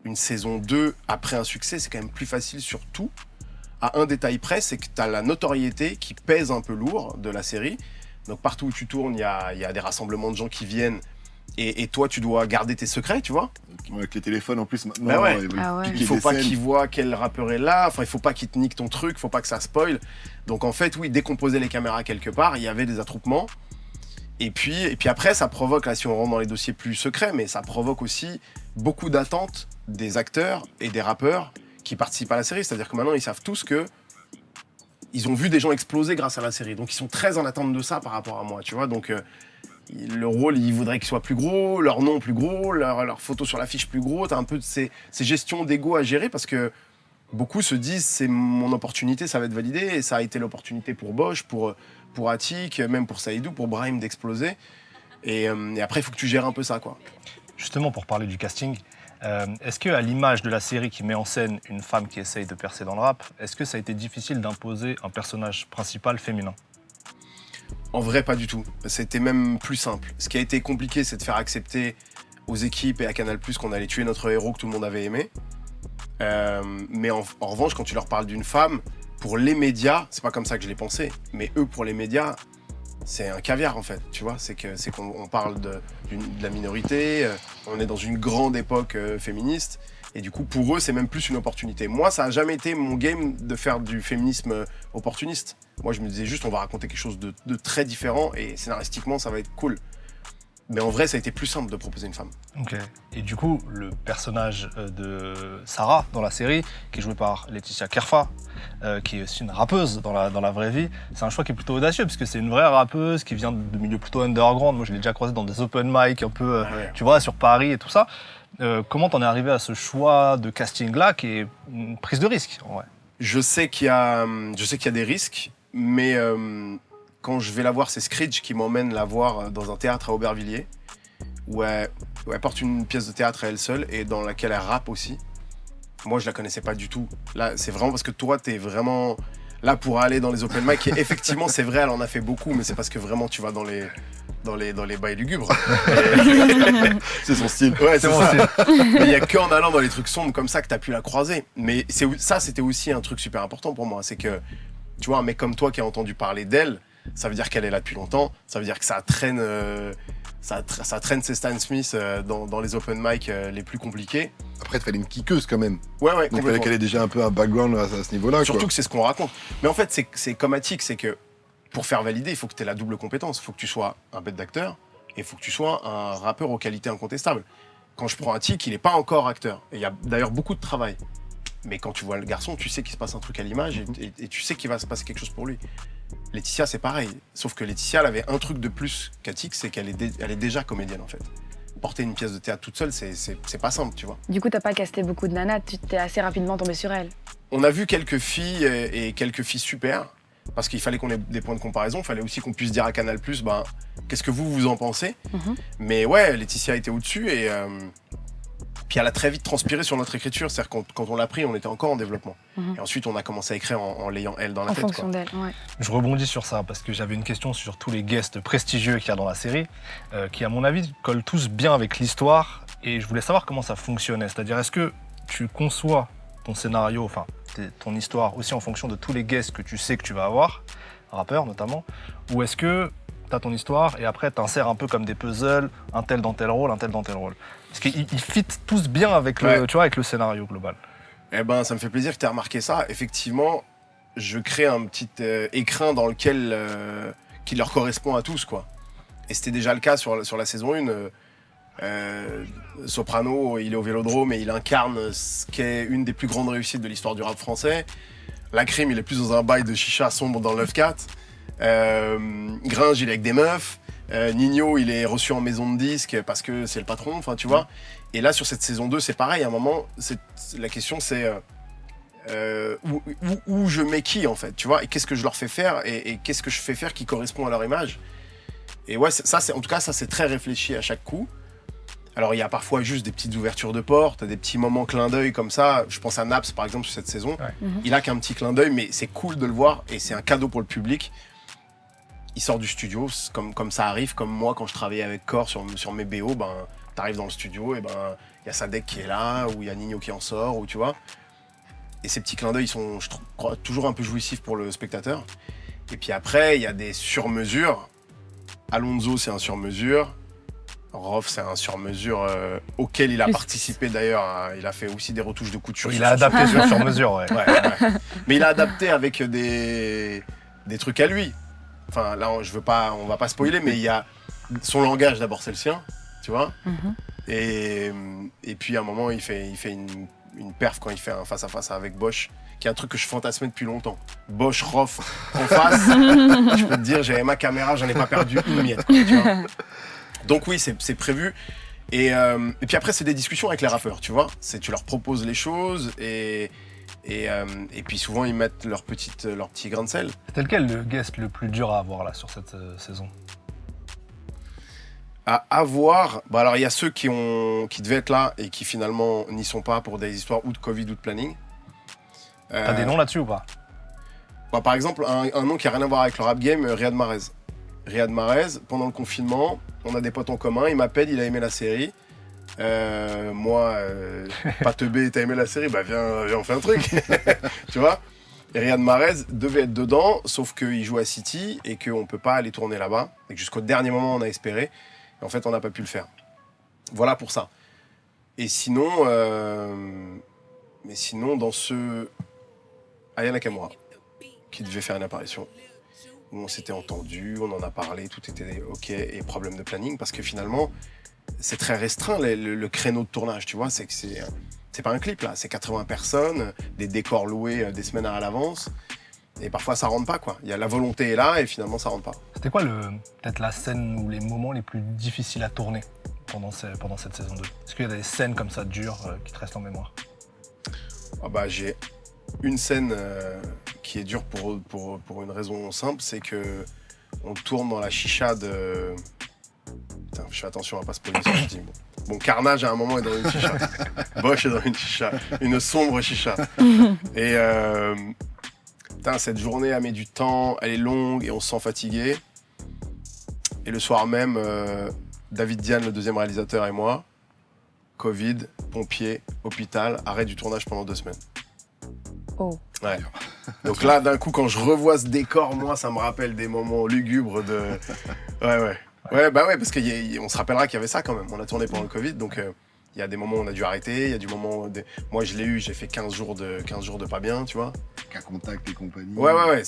une saison 2 après un succès, c'est quand même plus facile sur tout. À un détail près, c'est que tu as la notoriété qui pèse un peu lourd de la série. Donc partout où tu tournes, il y a des rassemblements de gens qui viennent et toi, tu dois garder tes secrets, tu vois. Avec les téléphones en plus maintenant. Bah ouais. Ils veulent Ah ouais. piquer Il faut des pas scènes. qu'ils voient quel rappeur est là, enfin il faut pas qu'ils te niquent ton truc, il faut pas que ça spoil. Donc en fait, oui, dès qu'on posait les caméras quelque part, il y avait des attroupements. Et puis après, ça provoque, là si on rentre dans les dossiers plus secrets, mais ça provoque aussi beaucoup d'attentes des acteurs et des rappeurs qui participent à la série. C'est-à-dire que maintenant, ils savent tous que ils ont vu des gens exploser grâce à la série. Donc ils sont très en attente de ça par rapport à moi, tu vois. Donc le rôle, ils voudraient qu'il soit plus gros, leur nom plus gros, leur photo sur l'affiche plus gros. T'as un peu de ces gestions d'ego à gérer parce que beaucoup se disent c'est mon opportunité, ça va être validé. Et ça a été l'opportunité pour Bosch, pour Attic, même pour Saïdou, pour Brahim d'exploser. Et après, il faut que tu gères un peu ça, quoi. Justement, pour parler du casting, est-ce qu'à l'image de la série qui met en scène une femme qui essaye de percer dans le rap, est-ce que ça a été difficile d'imposer un personnage principal féminin? En vrai, pas du tout. C'était même plus simple. Ce qui a été compliqué, c'est de faire accepter aux équipes et à Canal+, qu'on allait tuer notre héros que tout le monde avait aimé. Mais en revanche, quand tu leur parles d'une femme, pour les médias, c'est pas comme ça que je l'ai pensé, mais eux, pour les médias, c'est un caviar en fait, tu vois. C'est qu'on parle de la minorité, on est dans une grande époque féministe, et du coup, pour eux, c'est même plus une opportunité. Moi, ça a jamais été mon game de faire du féminisme opportuniste. Moi, je me disais juste, on va raconter quelque chose de très différent, et scénaristiquement, ça va être cool. Mais en vrai, ça a été plus simple de proposer une femme. Ok. Et du coup, le personnage de Sarah dans la série, qui est joué par Laetitia Kerfa, qui est aussi une rappeuse dans la vraie vie, c'est un choix qui est plutôt audacieux, parce que c'est une vraie rappeuse qui vient de milieux plutôt underground. Moi, je l'ai déjà croisée dans des open mic un peu, tu vois, sur Paris et tout ça. Comment t'en es arrivé à ce choix de casting-là, qui est une prise de risque, en vrai? Je sais qu'il y a des risques, mais quand je vais la voir, c'est Screech qui m'emmène la voir dans un théâtre à Aubervilliers, où elle porte une pièce de théâtre à elle seule et dans laquelle elle rappe aussi. Moi, je la connaissais pas du tout. Là, c'est vraiment parce que toi, t'es vraiment là pour aller dans les open mic. Et effectivement, c'est vrai, elle en a fait beaucoup, mais c'est parce que vraiment, tu vas dans les bails lugubres. C'est son style. Ouais, c'est mon style. Mais il y a qu'en allant dans les trucs sombres comme ça que t'as pu la croiser. Mais ça, c'était aussi un truc super important pour moi. C'est que, tu vois, un mec comme toi qui a entendu parler d'elle, ça veut dire qu'elle est là depuis longtemps. Ça veut dire que ça traîne ses Stan Smith dans les open mic les plus compliqués. Après, il fallait une kickeuse quand même. Ouais, Donc, il fallait complètement. qu'elle ait déjà un peu un background à ce niveau-là. Surtout quoi. que c'est ce qu'on raconte. Mais en fait, c'est comme Attic, c'est que pour faire valider, il faut que tu aies la double compétence. Il faut que tu sois un bête d'acteur et il faut que tu sois un rappeur aux qualités incontestables. Quand je prends Attic, il n'est pas encore acteur. Et il y a d'ailleurs beaucoup de travail. Mais quand tu vois le garçon, tu sais qu'il se passe un truc à l'image et tu sais qu'il va se passer quelque chose pour lui. Laetitia, c'est pareil. Sauf que Laetitia, elle avait un truc de plus qu'Attic, c'est qu'elle est déjà comédienne en fait. Porter une pièce de théâtre toute seule, c'est pas simple, tu vois. Du coup, t'as pas casté beaucoup de nanas, tu t'es assez rapidement tombé sur elle. On a vu quelques filles et quelques filles super, parce qu'il fallait qu'on ait des points de comparaison, il fallait aussi qu'on puisse dire à Canal+, ben, qu'est-ce que vous en pensez. Mais ouais, Laetitia était au-dessus et puis elle a très vite transpiré sur notre écriture, c'est-à-dire quand on l'a pris, on était encore en développement. Et ensuite, on a commencé à écrire en l'ayant elle dans la En tête. fonction Quoi. d'elle, ouais. Je rebondis sur ça parce que j'avais une question sur tous les guests prestigieux qu'il y a dans la série, qui à mon avis collent tous bien avec l'histoire et je voulais savoir comment ça fonctionnait. C'est-à-dire, est-ce que tu conçois ton scénario, enfin ton histoire aussi en fonction de tous les guests que tu sais que tu vas avoir, rappeurs notamment, ou est-ce que tu as ton histoire et après tu insères un peu comme des puzzles, un tel dans tel rôle, un tel dans tel rôle. Parce qu'ils fit tous bien avec le, tu vois, avec le scénario global. Eh ben, ça me fait plaisir que tu aies remarqué ça. Effectivement, je crée un petit écrin dans lequel qui leur correspond à tous, quoi. Et c'était déjà le cas sur la saison 1. Soprano, il est au Vélodrome et il incarne ce qu'est une des plus grandes réussites de l'histoire du rap français. La Crime, il est plus dans un bail de chicha sombre dans le 9-4. Gringe, il est avec des meufs. Nino, il est reçu en maison de disque parce que c'est le patron, enfin tu vois. Et là, sur cette saison 2, c'est pareil. À un moment, la question, c'est où je mets qui, en fait, tu vois. Et qu'est-ce que je leur fais faire et qu'est-ce que je fais faire qui correspond à leur image. Et ouais, en tout cas, ça, c'est très réfléchi à chaque coup. Alors, il y a parfois juste des petites ouvertures de porte, des petits moments clin d'œil comme ça. Je pense à Naps, par exemple, sur cette saison. Ouais. Il a qu'un petit clin d'œil, mais c'est cool de le voir et c'est un cadeau pour le public. Il sort du studio, comme ça arrive, comme moi quand je travaillais avec Core sur mes BO, ben t'arrives dans le studio et ben il y a Sadek qui est là, ou il y a Nino qui en sort, ou tu vois. Et ces petits clins d'œil, ils sont, je trouve, toujours un peu jouissifs pour le spectateur. Et puis après, il y a des sur-mesures. Alonso, c'est un sur-mesure. Rof, c'est un sur-mesure auquel il a participé d'ailleurs. Il a fait aussi des retouches de couture. Il a adapté sur-mesure, ouais. Ouais. Mais il a adapté avec des trucs à lui. Enfin, là, on va pas spoiler, mais il y a son langage d'abord, c'est le sien, tu vois. Et puis à un moment, il fait une perf quand il fait un face-à-face avec Bosch, qui est un truc que je fantasmais depuis longtemps. Bosch, Rof, en face. Je peux te dire, j'avais ma caméra, j'en ai pas perdu une miette, quoi, tu vois. Donc oui, c'est prévu. Et puis après, c'est des discussions avec les rappeurs, tu vois. Tu leur proposes les choses et puis souvent ils mettent leur petit grain de sel. C'était lequel le guest le plus dur à avoir là sur cette saison? À avoir, bah alors il y a ceux qui devaient être là et qui finalement n'y sont pas pour des histoires ou de Covid ou de planning. T'as des noms là-dessus ou pas? Bah, par exemple, un nom qui a rien à voir avec le rap game, Riyad Mahrez. Riyad Mahrez, pendant le confinement, on a des potes en commun, il m'appelle, il a aimé la série. Moi, pas teubé, t'as aimé la série, bah viens on fait un truc, tu vois. Et Riyad Mahrez devait être dedans, sauf qu'il joue à City et qu'on peut pas aller tourner là-bas. Et que jusqu'au dernier moment, on a espéré. Et en fait, on n'a pas pu le faire. Voilà pour ça. Et sinon, dans Aya Nakamura, qui devait faire une apparition, où on s'était entendu, on en a parlé, tout était ok, et problème de planning, parce que finalement, c'est très restreint le créneau de tournage, tu vois, c'est pas un clip là, c'est 80 personnes, des décors loués des semaines à l'avance, et parfois ça rentre pas, quoi. Il y a la volonté est là et finalement ça rentre pas. C'était quoi peut-être la scène ou les moments les plus difficiles à tourner pendant cette saison 2? Est-ce qu'il y a des scènes comme ça dures qui te restent en mémoire? Ah bah j'ai une scène qui est dure pour une raison simple, c'est que on tourne dans la chicha de... Putain, je fais attention à pas spoiler ce que je dis. Bon, Carnage à un moment est dans une chicha. Bosch est dans une chicha. Une sombre chicha. Et cette journée, elle met du temps, elle est longue et on se sent fatigué. Et le soir même, David Diane, le deuxième réalisateur, et moi, Covid, pompier, hôpital, arrêt du tournage pendant 2 semaines. Oh. Ouais. Donc là, d'un coup, quand je revois ce décor, moi, ça me rappelle des moments lugubres de... Ouais. Ouais, parce qu'on se rappellera qu'il y avait ça quand même. On a tourné pendant le Covid, donc il y a des moments où on a dû arrêter, il y a du moment où... Moi, je l'ai eu, j'ai fait 15 jours de pas bien, tu vois. Cas contact et compagnie. Ouais.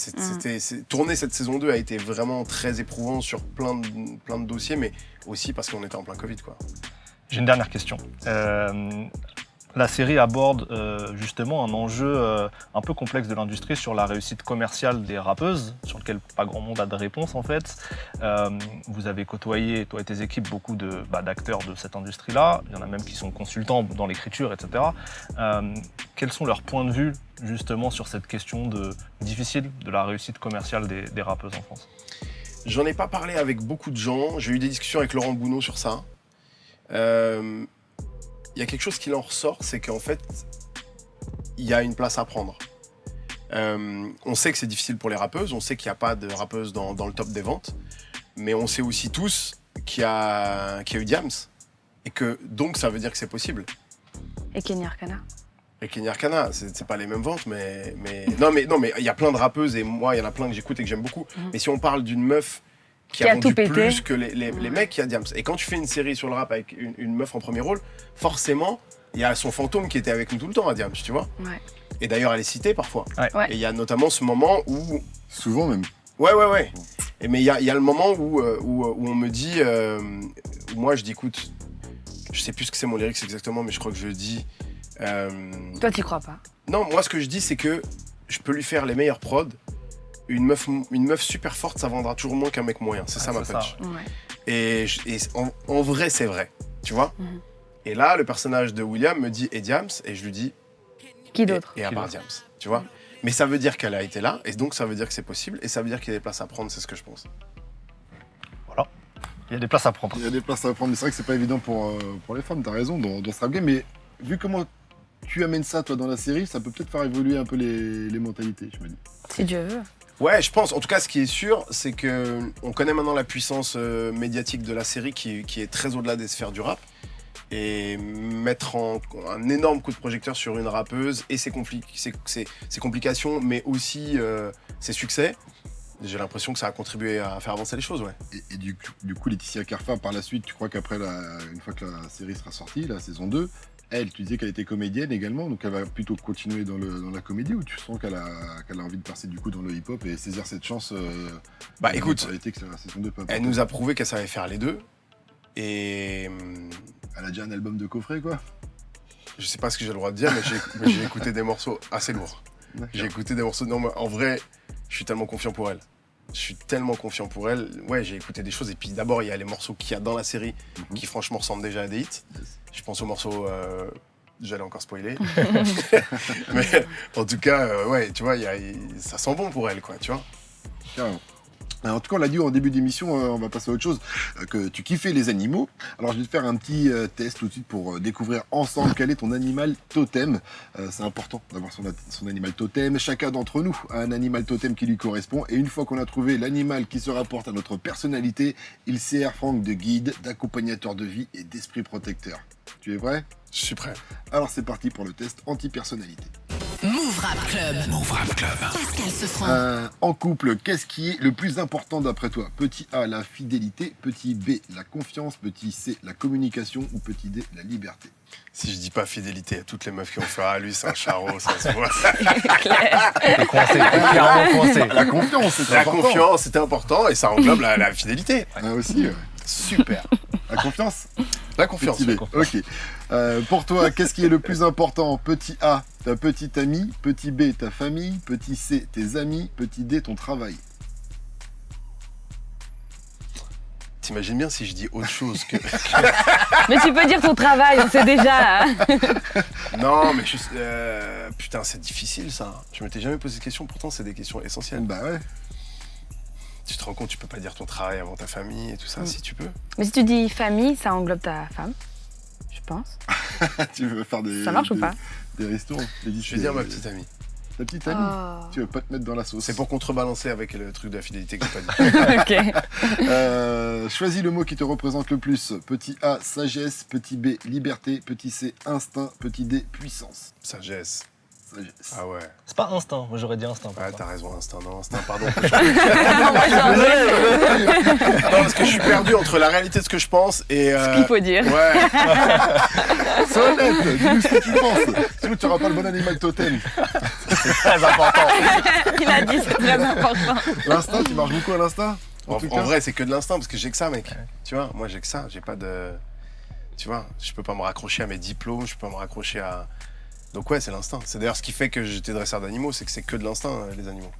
Tourner cette saison 2 a été vraiment très éprouvant sur plein de dossiers, mais aussi parce qu'on était en plein Covid, quoi. J'ai une dernière question. La série aborde justement un enjeu un peu complexe de l'industrie sur la réussite commerciale des rappeuses, sur lequel pas grand monde a de réponse en fait. Vous avez côtoyé, toi et tes équipes, beaucoup d'acteurs de cette industrie-là. Il y en a même qui sont consultants dans l'écriture, etc. Quels sont leurs points de vue justement sur cette question difficile de la réussite commerciale des rappeuses en France? J'en ai pas parlé avec beaucoup de gens. J'ai eu des discussions avec Laurent Bounot sur ça. Il y a quelque chose qui en ressort, c'est qu'en fait, il y a une place à prendre. On sait que c'est difficile pour les rappeuses, on sait qu'il n'y a pas de rappeuses dans le top des ventes, mais on sait aussi tous qu'il y a eu Diams, et que donc ça veut dire que c'est possible. Et Kenny Arcana. Et Kenny Arcana, c'est pas les mêmes ventes, mais non, mais il y a plein de rappeuses, et moi, il y en a plein que j'écoute et que j'aime beaucoup. Mais si on parle d'une meuf qui a vendu plus que les mecs, il y a Diams. Et quand tu fais une série sur le rap avec une meuf en premier rôle, forcément, il y a son fantôme qui était avec nous tout le temps à Diams, tu vois. Ouais. Et d'ailleurs, elle est citée parfois. Ouais. Et il y a notamment ce moment où... Souvent même. Ouais. Mais il y a le moment où on me dit... où moi, je dis, écoute, je sais plus ce que c'est mon lyrics exactement, mais je crois que je le dis... Toi, t'y crois pas? Non, moi, ce que je dis, c'est que je peux lui faire les meilleurs prods. Une meuf super forte, ça vendra toujours moins qu'un mec moyen. C'est ça ma punch. Ouais. Et en vrai, c'est vrai. Tu vois. Et là, le personnage de William me dit « Et Diams ?» Et je lui dis « Qui d'autre? Et à part Diams. » Tu vois. Mais ça veut dire qu'elle a été là, et donc ça veut dire que c'est possible, et ça veut dire qu'il y a des places à prendre, c'est ce que je pense. Voilà. Il y a des places à prendre. Il y a des places à prendre, mais c'est vrai que c'est pas évident pour les femmes, t'as raison, dans ce rap game, mais vu comment tu amènes ça, toi, dans la série, ça peut peut-être faire évoluer un peu les mentalités, je me dis. Si Dieu veut. Ouais, je pense. En tout cas, ce qui est sûr, c'est qu'on connaît maintenant la puissance médiatique de la série qui est très au-delà des sphères du rap. Et mettre un énorme coup de projecteur sur une rappeuse et ses complications, mais aussi ses succès, j'ai l'impression que ça a contribué à faire avancer les choses, ouais. Et du coup, Laetitia Carfa, par la suite, tu crois qu'après, une fois que la série sera sortie, la saison 2, elle, tu disais qu'elle était comédienne également, donc elle va plutôt continuer dans la comédie, ou tu sens qu'elle a envie de passer du coup dans le hip-hop et saisir cette chance Bah écoute, que la saison 2 peut elle nous a prouvé qu'elle savait faire les deux, et... Elle a déjà un album de coffret, quoi. Je sais pas ce que j'ai le droit de dire, mais j'ai écouté des morceaux assez lourds. J'ai écouté des morceaux... Non, mais en vrai, je suis tellement confiant pour elle. Ouais, j'ai écouté des choses, et puis d'abord, il y a les morceaux qu'il y a dans la série qui franchement ressemblent déjà à des hits. Je pense aux morceaux... J'allais encore spoiler. Mais en tout cas, ouais, tu vois, ça sent bon pour elle, quoi, tu vois. Carrément. En tout cas, on l'a dit en début d'émission, on va passer à autre chose, que tu kiffais les animaux. Alors, je vais te faire un petit test tout de suite pour découvrir ensemble quel est ton animal totem. C'est important d'avoir son animal totem. Chacun d'entre nous a un animal totem qui lui correspond. Et une fois qu'on a trouvé l'animal qui se rapporte à notre personnalité, il sert Franck de guide, d'accompagnateur de vie et d'esprit protecteur. Tu es prêt ? Je suis prêt. Alors, c'est parti pour le test anti-personnalité. Move Rap Club. Move Rap Club. Pascal Sefranc. En couple, qu'est-ce qui est le plus important d'après toi? Petit A, la fidélité. Petit B, la confiance. Petit C, la communication. Ou petit D, la liberté. Si je dis pas fidélité à toutes les meufs qui vont faire « Ah, lui, c'est un charreau, ça se voit. » T'es coincé, t'es clairement coincé. La confiance, c'était La important. confiance, c'était important, et ça englobe la fidélité. Ah, aussi, ouais. Super. La confiance. La confiance. Petit B. Ok. Pour toi, qu'est-ce qui est le plus important? Petit A, ta petite amie. Petit B, ta famille. Petit C, tes amis. Petit D, ton travail. t'imagines bien si je dis autre chose que... Mais tu peux dire ton travail, on sait déjà. Hein. Non, mais putain, c'est difficile ça. Je m'étais jamais posé de questions, pourtant c'est des questions essentielles. Bah ouais. Tu te rends compte, tu peux pas dire ton travail avant ta famille et tout ça, si tu peux. Mais si tu dis famille, ça englobe ta femme, je pense. Tu veux faire des... Ça marche ou pas? Des restaurants. Je vais dire ma petite amie. Ta petite amie. Oh. Tu veux pas te mettre dans la sauce. C'est pour contrebalancer avec le truc de la fidélité que j'ai pas dit. Ok. Choisis le mot qui te représente le plus. Petit A, sagesse. Petit B, liberté. Petit C, instinct. Petit D, puissance. Sagesse. Sagesse. Ah ouais. C'est pas instinct, moi j'aurais dit instinct. pour Ouais, toi. t'as raison, instinct. Non, instinct, pardon. Non, parce que je suis perdu entre la réalité de ce que je pense et... Ce qu'il faut dire. Ouais. Sois honnête, dis-nous ce que tu penses. Sinon, tu n'auras pas le bon animal totem. Très important. Il a dit, c'est très important. L'instinct, tu marches beaucoup à l'instinct En tout cas. vrai, c'est que de l'instinct parce que j'ai que ça, mec. Tu vois, moi j'ai que ça. J'ai pas de... Tu vois, je peux pas me raccrocher à mes diplômes, je peux pas me raccrocher à... Donc ouais, c'est l'instinct. C'est d'ailleurs ce qui fait que j'étais dresseur d'animaux, c'est que c'est que de l'instinct, les animaux.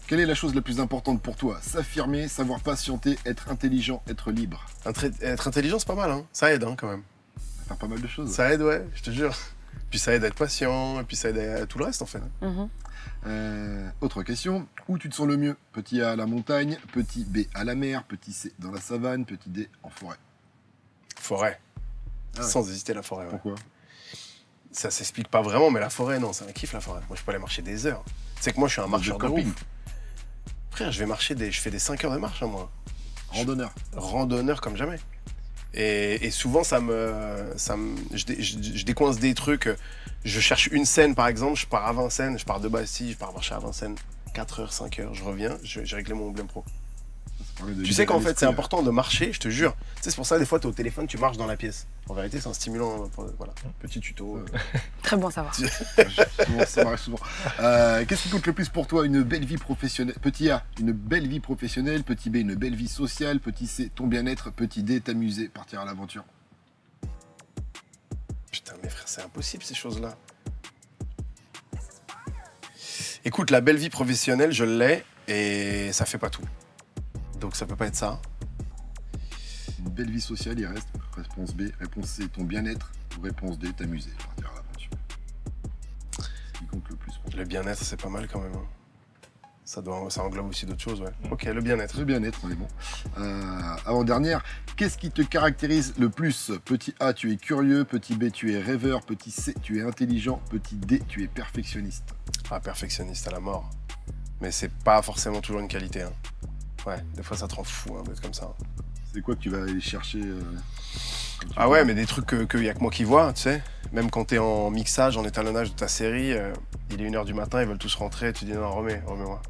Quelle est la chose la plus importante pour toi? S'affirmer, savoir patienter, être intelligent, être libre. Être intelligent, c'est pas mal, hein. Ça aide, hein, quand même. Ça fait pas mal de choses. Ça aide, ouais, je te jure. Puis ça aide à être patient, et puis ça aide à tout le reste, en fait. Autre question. Où tu te sens le mieux? Petit A à la montagne, petit B à la mer, petit C dans la savane, petit D en forêt. Forêt. Ah ouais. Sans hésiter, la forêt, ouais. Pourquoi? Ça s'explique pas vraiment, mais la forêt, non, c'est un kiff, la forêt. Moi, je peux aller marcher des heures. Tu sais que moi, je suis un marcheur de camping. ouf. Frère, je fais des 5 heures de marche, hein, moi. Randonneur. Randonneur comme jamais. Et souvent, je décoince des trucs. Je cherche une scène, par exemple, je pars à Vincennes, je pars de Bastille, je pars marcher à Vincennes, 4 heures, 5 heures, je reviens, j'ai réglé mon Emblème Pro. Tu sais qu'en fait, c'est important de marcher, je te jure. Tu sais, c'est pour ça, des fois, t'es au téléphone, tu marches dans la pièce. En vérité, c'est un stimulant. Voilà, petit tuto. Très bon savoir. Ça m'arrive souvent. Qu'est-ce qui compte le plus pour toi? Une belle vie professionnelle. Petit A, une belle vie professionnelle. Petit B, une belle vie sociale. Petit C, ton bien-être. Petit D, t'amuser, partir à l'aventure. Putain, mais frère, c'est impossible, ces choses-là. Écoute, la belle vie professionnelle, je l'ai, et ça fait pas tout. Donc ça peut pas être ça. Une belle vie sociale, il reste. Réponse B. Réponse C, ton bien-être. Ou réponse D, t'amuser, partir à l'aventure. Ce qui compte le plus pour toi. Le bien-être, c'est pas mal quand même. Ça englobe aussi d'autres choses, ouais. Ok, le bien-être. Le bien-être, on est bon. Avant-dernière, qu'est-ce qui te caractérise le plus? Petit A, tu es curieux. Petit B, tu es rêveur. Petit C, tu es intelligent. Petit D, tu es perfectionniste. Ah, perfectionniste à la mort. Mais c'est pas forcément toujours une qualité, hein. Ouais, des fois ça te rend fou, hein, d'être comme ça. C'est quoi que tu vas aller chercher Ah ouais, mais des trucs que y a que moi qui vois, tu sais. Même quand t'es en mixage, en étalonnage de ta série, il est 1h du matin, ils veulent tous rentrer, tu dis non, remets-moi.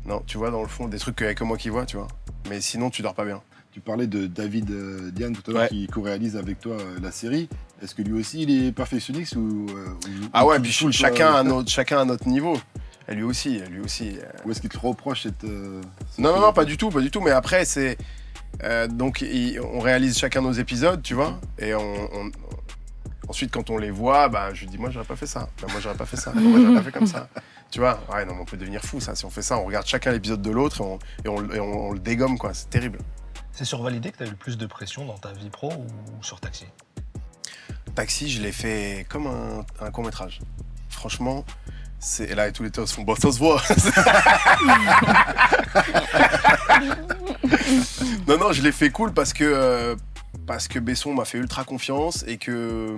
Non, tu vois, dans le fond, des trucs qu'il y a que moi qui vois, tu vois. Mais sinon, tu dors pas bien. Tu parlais de David Diane tout à l'heure, Ouais. qui co-réalise avec toi la série. Est-ce que lui aussi, il est perfectionniste ou Ah ouais, ou puis tu saoules, chacun toi, à notre niveau. Et lui aussi. Ou est-ce qu'il te reproche cette... Non, pas du tout. Mais après, c'est... donc, on réalise chacun nos épisodes, tu vois. Et ensuite, quand on les voit, bah, je lui dis, moi, j'aurais pas fait ça. Bah, moi, j'aurais pas fait ça. Moi, j'aurais pas fait comme ça. Tu vois. Ouais, non, mais on peut devenir fou, ça. Si on fait ça, on regarde chacun l'épisode de l'autre et on le dégomme, quoi. C'est terrible. C'est sur Validé que tu as eu le plus de pression dans ta vie pro ou sur Taxi? Taxi, je l'ai fait comme un court-métrage. Franchement... Et là, tous les temps se font, bon, ça se voit. Non, je l'ai fait cool parce que Besson m'a fait ultra confiance et que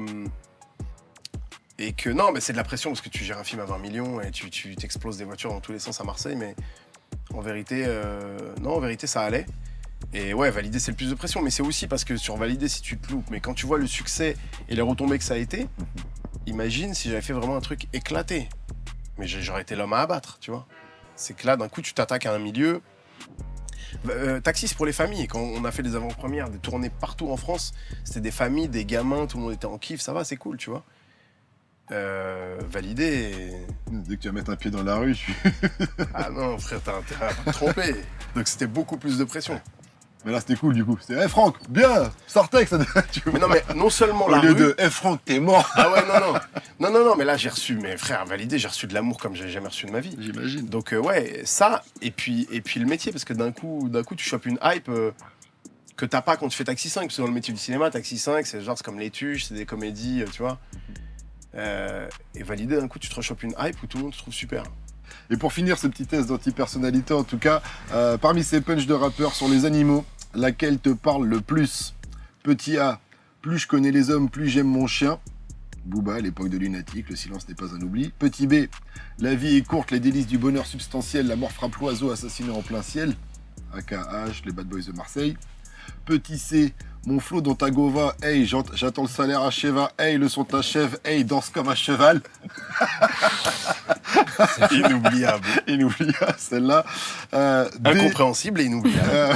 non, mais c'est de la pression parce que tu gères un film à 20 millions et tu t'exploses des voitures dans tous les sens à Marseille, mais en vérité, ça allait. Et ouais, Validé, c'est le plus de pression, mais c'est aussi parce que sur Validé, si tu te loupes, mais quand tu vois le succès et les retombées que ça a été, imagine si j'avais fait vraiment un truc éclaté. Mais j'aurais été l'homme à abattre, tu vois. C'est que là, d'un coup, tu t'attaques à un milieu. Taxi, c'est pour les familles. Quand on a fait des avant-premières, des tournées partout en France, c'était des familles, des gamins, tout le monde était en kiff, ça va, c'est cool, tu vois. Validé. Dès que tu vas mettre un pied dans la rue, Ah non, frère, t'as intérêt à pas te tromper. Donc c'était beaucoup plus de pression. Mais là, c'était cool, du coup. C'était, hé Franck, bien, Sartex, ça tu vois. Mais non, mais non seulement Au la lieu rue... de, hé Franck, t'es mort. Ah ouais, non, mais là, j'ai reçu, mes frères, Validé, j'ai reçu de l'amour comme j'ai jamais reçu de ma vie. J'imagine. Donc ouais, ça, et puis le métier, parce que d'un coup tu chopes une hype, que t'as pas quand tu fais Taxi 5, parce que dans le métier du cinéma, Taxi 5, c'est comme les tuches, c'est des comédies, tu vois. Et validé, d'un coup, tu te rechopes une hype où tout le monde te trouve super. Et pour finir ce petit test d'anti-personnalité, en tout cas, parmi ces punchs de rappeurs sur les animaux, laquelle te parle le plus? Petit A, plus je connais les hommes, plus j'aime mon chien. Booba, à l'époque de Lunatic, le silence n'est pas un oubli. Petit B, la vie est courte, les délices du bonheur substantiel, la mort frappe l'oiseau assassiné en plein ciel. AKH, les Bad Boys de Marseille. Petit C, mon flow dans ta gova, hey, j'attends le salaire à Cheva, hey, le son t'achève, hey, danse comme un cheval. C'est inoubliable. Inoubliable, celle-là. Incompréhensible et inoubliable.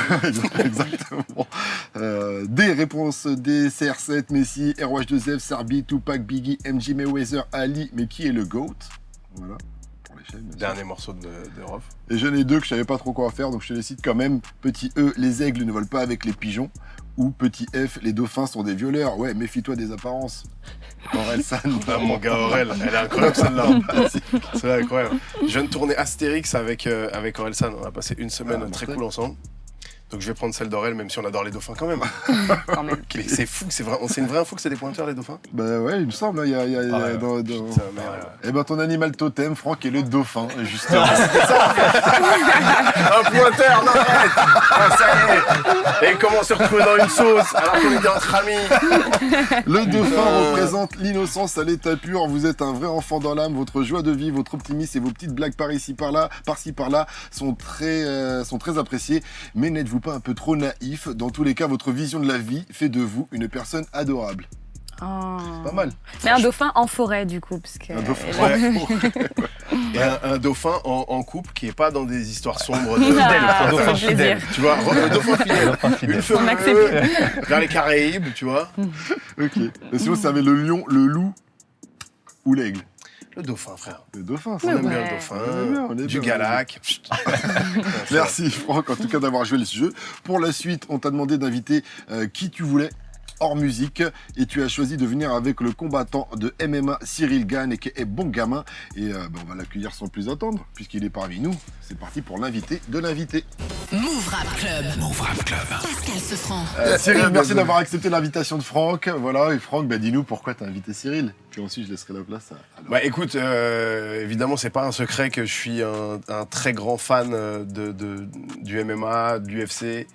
Exactement. D, réponse D, CR7, Messi, ROH2F, Serbi, Tupac, Biggie, MJ Mayweather, Ali, mais qui est le GOAT? Voilà. Dernier morceau de Rof. Et j'en ai deux que je savais pas trop quoi faire, donc je te les cite quand même. Petit E, les aigles ne volent pas avec les pigeons. Ou petit F, les dauphins sont des violeurs. Ouais, méfie-toi des apparences. Orelsan. Ah, mon gars Aurel, elle est incroyable celle-là. Celle-là est incroyable. Je viens de tourner Astérix avec Orelsan. On a passé une semaine très cool ensemble. Donc je vais prendre celle d'Aurel, même si on adore les dauphins quand même. Quand même. Mais c'est fou, c'est une vraie info que c'est des pointeurs les dauphins. Bah ouais, il me semble. Il y a Putain, merde. Eh ben ton animal totem, Franck, est le dauphin, justement. Un pointeur, non, arrête. Ah, ça y est. Et comment se retrouver dans une sauce alors qu'on était entre amis? Le dauphin représente l'innocence à l'état pur. Vous êtes un vrai enfant dans l'âme. Votre joie de vivre, votre optimisme et vos petites blagues par-ci par-là sont très appréciées. Mais n'êtes-vous pas un peu trop naïf? Dans tous les cas, votre vision de la vie fait de vous une personne adorable. Oh. C'est pas mal. Mais un dauphin en forêt, du coup. Parce que... Un dauphin. Et un dauphin en couple qui est pas dans des histoires sombres. Ah, dauphin ça fait plaisir. fidèle. Tu vois, le dauphin fidèle. Une On femme vers les Caraïbes, tu vois. Ok. Et sinon, ça avait le lion, le loup ou l'aigle. Le dauphin, frère. Le dauphin, On ça. aime Ouais. bien le dauphin. On est Du bien. Galac. Merci Franck, en tout cas d'avoir joué ce jeu. Pour la suite, on t'a demandé d'inviter qui tu voulais hors musique et tu as choisi de venir avec le combattant de MMA Cyril Gann qui est bon gamin et on va l'accueillir sans plus attendre puisqu'il est parmi nous. C'est parti pour l'invité de l'invité. Move Rap Club. Move Rap Club. Pascal Sefranc. Cyril, merci d'avoir accepté l'invitation de Franck. Voilà, et Franck, dis-nous pourquoi t'as invité Cyril. Puis ensuite, je laisserai la place à... Bah écoute, évidemment, c'est pas un secret que je suis un très grand fan du MMA, du UFC.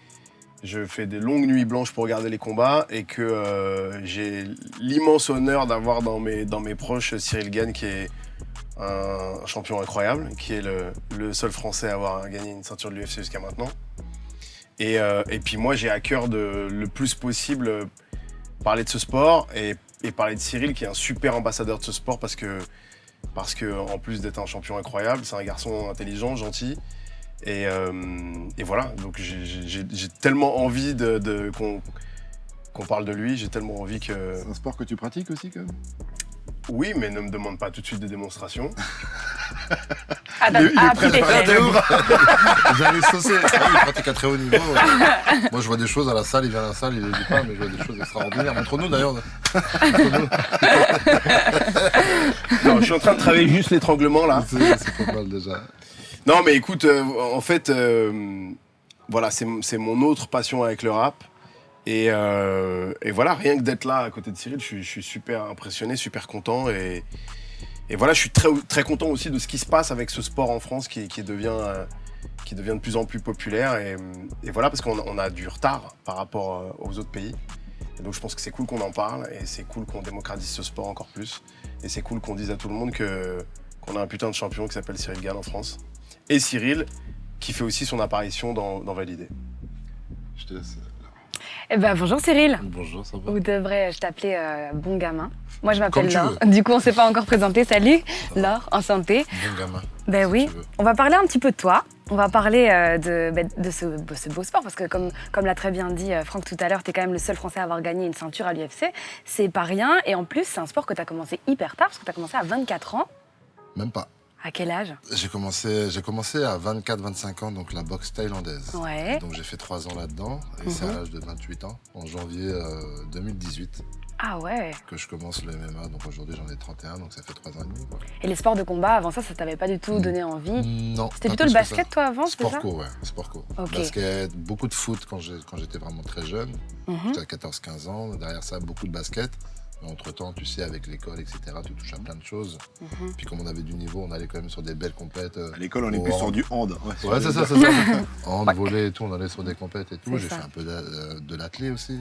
Je fais des longues nuits blanches pour regarder les combats et que j'ai l'immense honneur d'avoir dans mes proches Cyril Gann qui est un champion incroyable, qui est le seul Français à avoir gagné une ceinture de l'UFC jusqu'à maintenant. Et puis moi, j'ai à cœur de le plus possible parler de ce sport et parler de Cyril qui est un super ambassadeur de ce sport parce que en plus d'être un champion incroyable, c'est un garçon intelligent, gentil. Et voilà, donc j'ai tellement envie qu'on parle de lui, j'ai tellement envie que... C'est un sport que tu pratiques aussi quand même? Oui, mais ne me demande pas tout de suite des démonstrations. Après les faits. Vous allez saucer. Ah oui, il pratique à très haut niveau. Moi, je vois des choses à la salle, il vient à la salle, il les dit pas, mais je vois des choses extraordinaires. Entre nous, d'ailleurs. Non, je suis en train de travailler juste l'étranglement, là. C'est pas mal, déjà. Non, mais écoute, en fait, voilà, c'est mon autre passion avec le rap. Et voilà, rien que d'être là à côté de Cyril, je suis super impressionné, super content. Et voilà, je suis très, très content aussi de ce qui se passe avec ce sport en France qui devient de plus en plus populaire. Et voilà, parce qu'on a du retard par rapport aux autres pays. Et donc je pense que c'est cool qu'on en parle et c'est cool qu'on démocratise ce sport encore plus. Et c'est cool qu'on dise à tout le monde qu'on a un putain de champion qui s'appelle Cyril Gann en France. Et Cyril, qui fait aussi son apparition dans Validé. Je te laisse. Eh ben, bonjour Cyril. Bonjour, ça va? Ou devrais-je t'appeler bon gamin? Moi, je m'appelle Comme tu Laure. veux. Du coup, on s'est pas encore présenté. Salut, Laure, enchantée. Bon gamin. Ben si oui, tu veux. on va parler un petit peu de toi. On va parler de ce beau sport parce que comme l'a très bien dit Franck tout à l'heure, tu es quand même le seul Français à avoir gagné une ceinture à l'UFC. C'est pas rien et en plus, c'est un sport que tu as commencé hyper tard parce que tu as commencé à 24 ans. Même pas. À quel âge? J'ai commencé à 24-25 ans, donc la boxe thaïlandaise. Ouais. Donc j'ai fait 3 ans là-dedans, et c'est à l'âge de 28 ans, en janvier 2018. Ah ouais. que je commence le MMA. Donc aujourd'hui, j'en ai 31, donc ça fait 3 ans et demi. Quoi. Et les sports de combat, avant ça t'avait pas du tout donné envie? Non. C'était pas plutôt le plus que ça. basket, toi, avant, c'est ça? Sport co, ouais. Sport co. Ok. Basket, beaucoup de foot quand j'étais vraiment très jeune. Mhm. J'étais à 14-15 ans. Derrière ça, beaucoup de basket. Mais entre-temps, tu sais, avec l'école, etc., tu touches à plein de choses. Puis comme on avait du niveau, on allait quand même sur des belles compètes. À l'école, on est au plus hand. sur du hand. Ouais, c'est ça, c'est ça. Hand, volley et tout, on allait sur des compètes et tout. C'est J'ai ça. fait un peu de l'athlé aussi.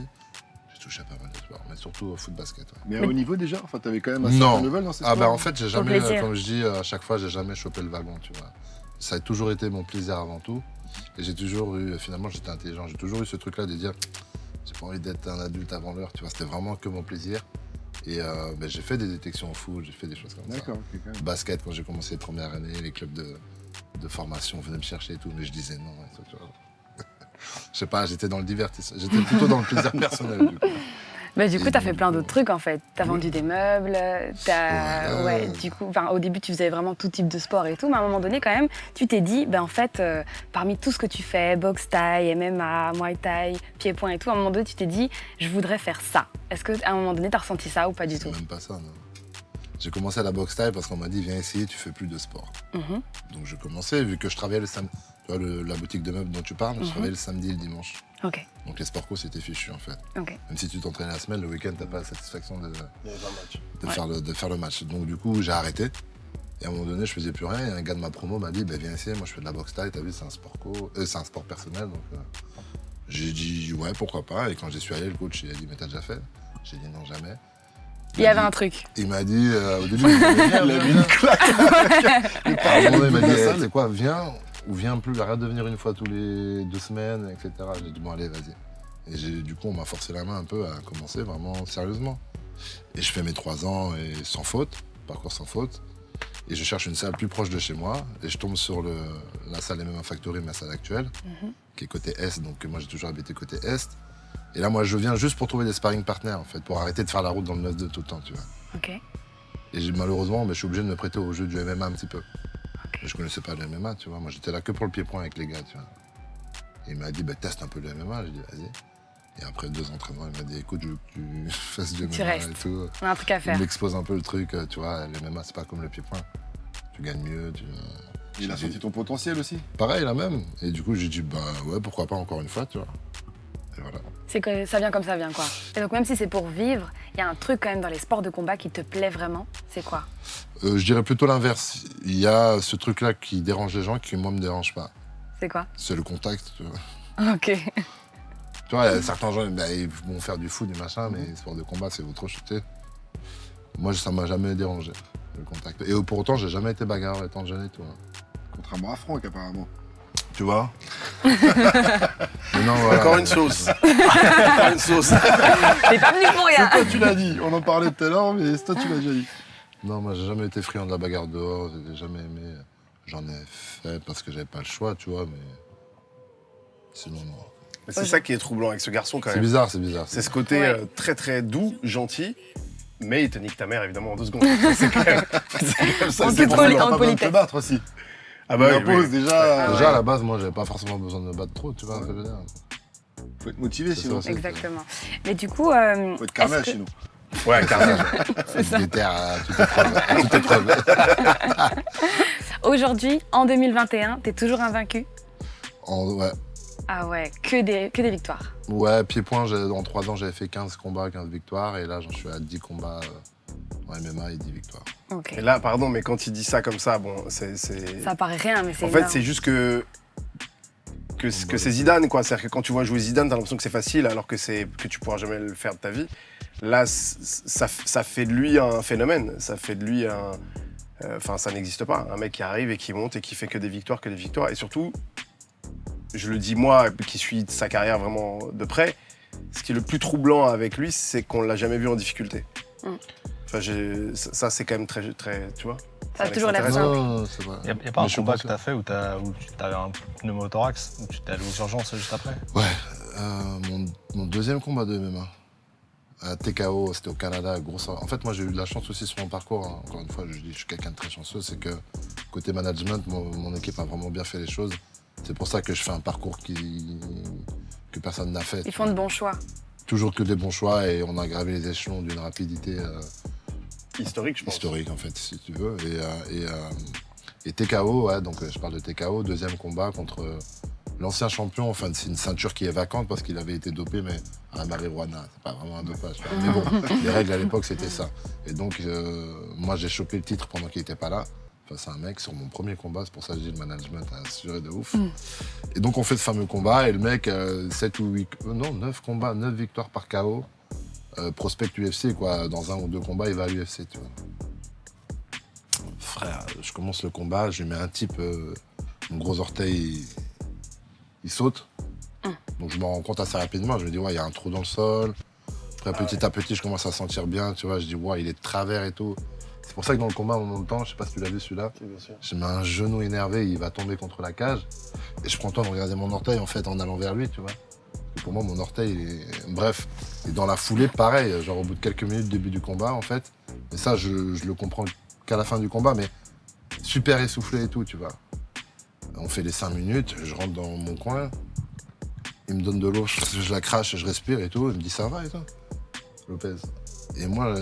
J'ai touché à pas mal de sports, mais surtout au foot basket. Ouais. Mais à haut niveau déjà, enfin, t'avais quand même un Non. certain level dans ces Ah bah sports. en fait, j'ai Pour jamais, plaisir. comme je dis, à chaque fois, j'ai jamais chopé le wagon, tu vois. Ça a toujours été mon plaisir avant tout. Et j'ai toujours eu, finalement, j'étais intelligent. J'ai toujours eu ce truc-là de dire, j'ai pas envie d'être un adulte avant l'heure, tu vois. C'était vraiment que mon plaisir. Et ben, j'ai fait des détections au foot, j'ai fait des choses comme ça. D'accord, ok, quand même. Basket, quand j'ai commencé les premières années, les clubs de formation venaient me chercher et tout, mais je disais non. Et tout, tu vois. Je sais pas, j'étais dans le divertissement. J'étais plutôt dans le plaisir personnel, du coup. Bah, du coup, Et t'as fait donc, plein d'autres trucs en fait. T'as vendu des meubles, Ouais. ouais, du coup, au début, tu faisais vraiment tout type de sport et tout, mais à un moment donné, quand même, tu t'es dit, en fait, parmi tout ce que tu fais, boxe thaï, MMA, muay thai, pied-point et tout, à un moment donné, tu t'es dit, je voudrais faire ça. Est-ce qu'à un moment donné, t'as ressenti ça ou pas du C'est tout? même pas ça, non. J'ai commencé à la boxe thaï parce qu'on m'a dit, viens essayer, tu fais plus de sport. Mhm. Donc je commençais, vu que je travaillais le samedi. Tu vois, la boutique de meubles dont tu parles, je travaillais le samedi et le dimanche. Ok, Donc les sport co, c'était fichu en fait. ok. Même si tu t'entraînais la semaine, le week-end, t'as pas la satisfaction de Ouais. faire le match. Donc du coup, j'ai arrêté. Et à un moment donné, je faisais plus rien. Et un gars de ma promo m'a dit, viens essayer, moi je fais de la boxe thaï, t'as vu, c'est un sport co, c'est un sport personnel. Donc j'ai dit, ouais, pourquoi pas. Et quand j'y suis allé, le coach il a dit, mais t'as déjà fait? J'ai dit non, jamais. Il y avait un truc. Il m'a dit, au début, il m'a dit, viens, viens, viens. À un moment donné, il m'a dit, Personne. c'est quoi, viens ou viens plus, arrête de venir une fois tous les 2 semaines, etc. J'ai dit, bon, allez, vas-y. Et du coup, on m'a forcé la main un peu à commencer vraiment sérieusement. Et je fais mes 3 ans et sans faute, parcours sans faute. Et je cherche une salle plus proche de chez moi. Et je tombe sur la salle MMA Factory, ma salle actuelle, qui est côté Est. Donc moi, j'ai toujours habité côté Est. Et là, moi, je viens juste pour trouver des sparring partners, en fait, pour arrêter de faire la route dans le 9-2 tout le temps, tu vois. Ok. Et malheureusement, je suis obligé de me prêter au jeu du MMA un petit peu. Mais je connaissais pas le MMA, tu vois. Moi, j'étais là que pour le pied-point avec les gars, tu vois. Et il m'a dit, teste un peu le MMA. J'ai dit, vas-y. Et après 2 entraînements, il m'a dit, écoute, je veux que tu fasses du Tu MMA restes. et tout. On a un truc à Il faire. m'expose un peu le truc, tu vois. Le MMA, c'est pas comme le pied-point. Tu gagnes mieux. Il a senti ton potentiel aussi. Pareil, là même. Et du coup, j'ai dit, ouais, pourquoi pas encore une fois, tu vois. Et voilà. C'est que ça vient comme ça vient, quoi. Et donc, même si c'est pour vivre, il y a un truc quand même dans les sports de combat qui te plaît vraiment. C'est quoi? Je dirais plutôt l'inverse. Il y a ce truc-là qui dérange les gens qui, moi, me dérange pas. C'est quoi? C'est le contact, tu vois. Ok. Tu vois, il y a certains gens, ils vont faire du foot, du machin, mais les sports de combat, c'est autre chose. Tu sais. Moi, ça m'a jamais dérangé, le contact. Et pour autant, j'ai jamais été bagarre étant jeune et tout. Hein. Contrairement à Franck, apparemment. Tu vois. Mais non, voilà. Encore une sauce. Encore une sauce. T'es pas venu pour rien. Toi, tu l'as dit. On en parlait tout à l'heure, mais c'est toi, tu l'as déjà dit. Non, moi, j'ai jamais été friand de la bagarre dehors. J'ai jamais aimé. J'en ai fait parce que j'avais pas le choix, tu vois, mais. Sinon, non. Mais c'est ça qui est troublant avec ce garçon quand C'est même. bizarre, c'est bizarre. C'est ce côté Ouais. Très très doux, gentil, mais il te nique ta mère évidemment en 2 secondes. C'est quand même ça. En C'est toute trop poli- troublant. en Pas besoin de te politesse. battre aussi. Ah bah Il oui, impose oui. déjà. Déjà, à la base, moi, j'avais pas forcément besoin de me battre trop, tu vois, ce que je veux dire. Faut être motivé C'est sinon. ça, Exactement. Mais du coup, Faut être carnage est-ce que- sinon. Ouais, carrément. c'est ça. Des terres à toute épreuve. À toute épreuve. Aujourd'hui, en 2021, t'es toujours invaincu? Ouais. Ah ouais, que des victoires. Ouais, pied-point, en 3 ans, j'avais fait 15 combats, 15 victoires, et là, j'en suis à 10 combats en MMA et 10 victoires. Ok. Et là, pardon, mais quand il dit ça comme ça, bon, c'est. Ça paraît rien, mais c'est En fait, énorme. c'est juste que c'est Zidane, quoi. C'est-à-dire que quand tu vois jouer Zidane, t'as l'impression que c'est facile, alors que tu pourras jamais le faire de ta vie. Là, ça fait de lui un phénomène. Ça fait de lui un. Enfin, ça n'existe pas. Un mec qui arrive et qui monte et qui fait que des victoires, que des victoires. Et surtout, je le dis moi, qui suis sa carrière vraiment de près, ce qui est le plus troublant avec lui, c'est qu'on l'a jamais vu en difficulté. Mm. Enfin, ça, c'est quand même très, très, tu vois. Ça a toujours l'air intéressant. simple. Non, c'est vrai. Il n'y a pas Mais un je combat pense que tu as fait où tu avais un pneumothorax, où tu t'es allé aux urgences juste après? Mon deuxième combat de MMA, à TKO, c'était au Canada, grosse. En fait, moi, j'ai eu de la chance aussi sur mon parcours. Hein. Encore une fois, je dis, je suis quelqu'un de très chanceux. C'est que côté management, mon équipe a vraiment bien fait les choses. C'est pour ça que je fais un parcours que personne n'a fait. Ils font de bons choix. toujours que des bons choix et on a gravé les échelons d'une rapidité Historique, je pense. historique, en fait, si tu veux. Et TKO, ouais, donc je parle de TKO, deuxième combat contre l'ancien champion. Enfin, c'est une ceinture qui est vacante parce qu'il avait été dopé, mais à la marijuana, c'est pas vraiment un dopage. Tu vois. Mais bon, les règles à l'époque, c'était ça. Et donc, moi, j'ai chopé le titre pendant qu'il était pas là. Face à un mec sur mon premier combat, c'est pour ça que je dis le management a assuré de ouf. Et donc on fait ce fameux combat et le mec, 7 ou 8, non, 9 combats, 9 victoires par KO, prospect UFC quoi, dans un ou deux combats il va à l'UFC, tu vois. Frère, je commence le combat, je lui mets un type, mon gros orteil, il saute. Donc je me rends compte assez rapidement, je me dis ouais, il y a un trou dans le sol. Après petit à petit, je commence à sentir bien, tu vois, je dis ouais, il est de travers et tout. C'est pour ça que dans le combat, en même temps, je sais pas si tu l'as vu celui-là, je mets un genou énervé, il va tomber contre la cage. Et je prends le temps de regarder mon orteil en fait en allant vers lui, tu vois. Et pour moi, mon orteil, il est... Bref. Et dans la foulée, pareil, genre au bout de quelques minutes, début du combat en fait. Et ça, je le comprends qu'à la fin du combat, mais super essoufflé et tout, tu vois. On fait les 5 minutes, je rentre dans mon coin, il me donne de l'eau, je la crache, je respire et tout. Il me dit ça va et tout, Lopez. Et moi,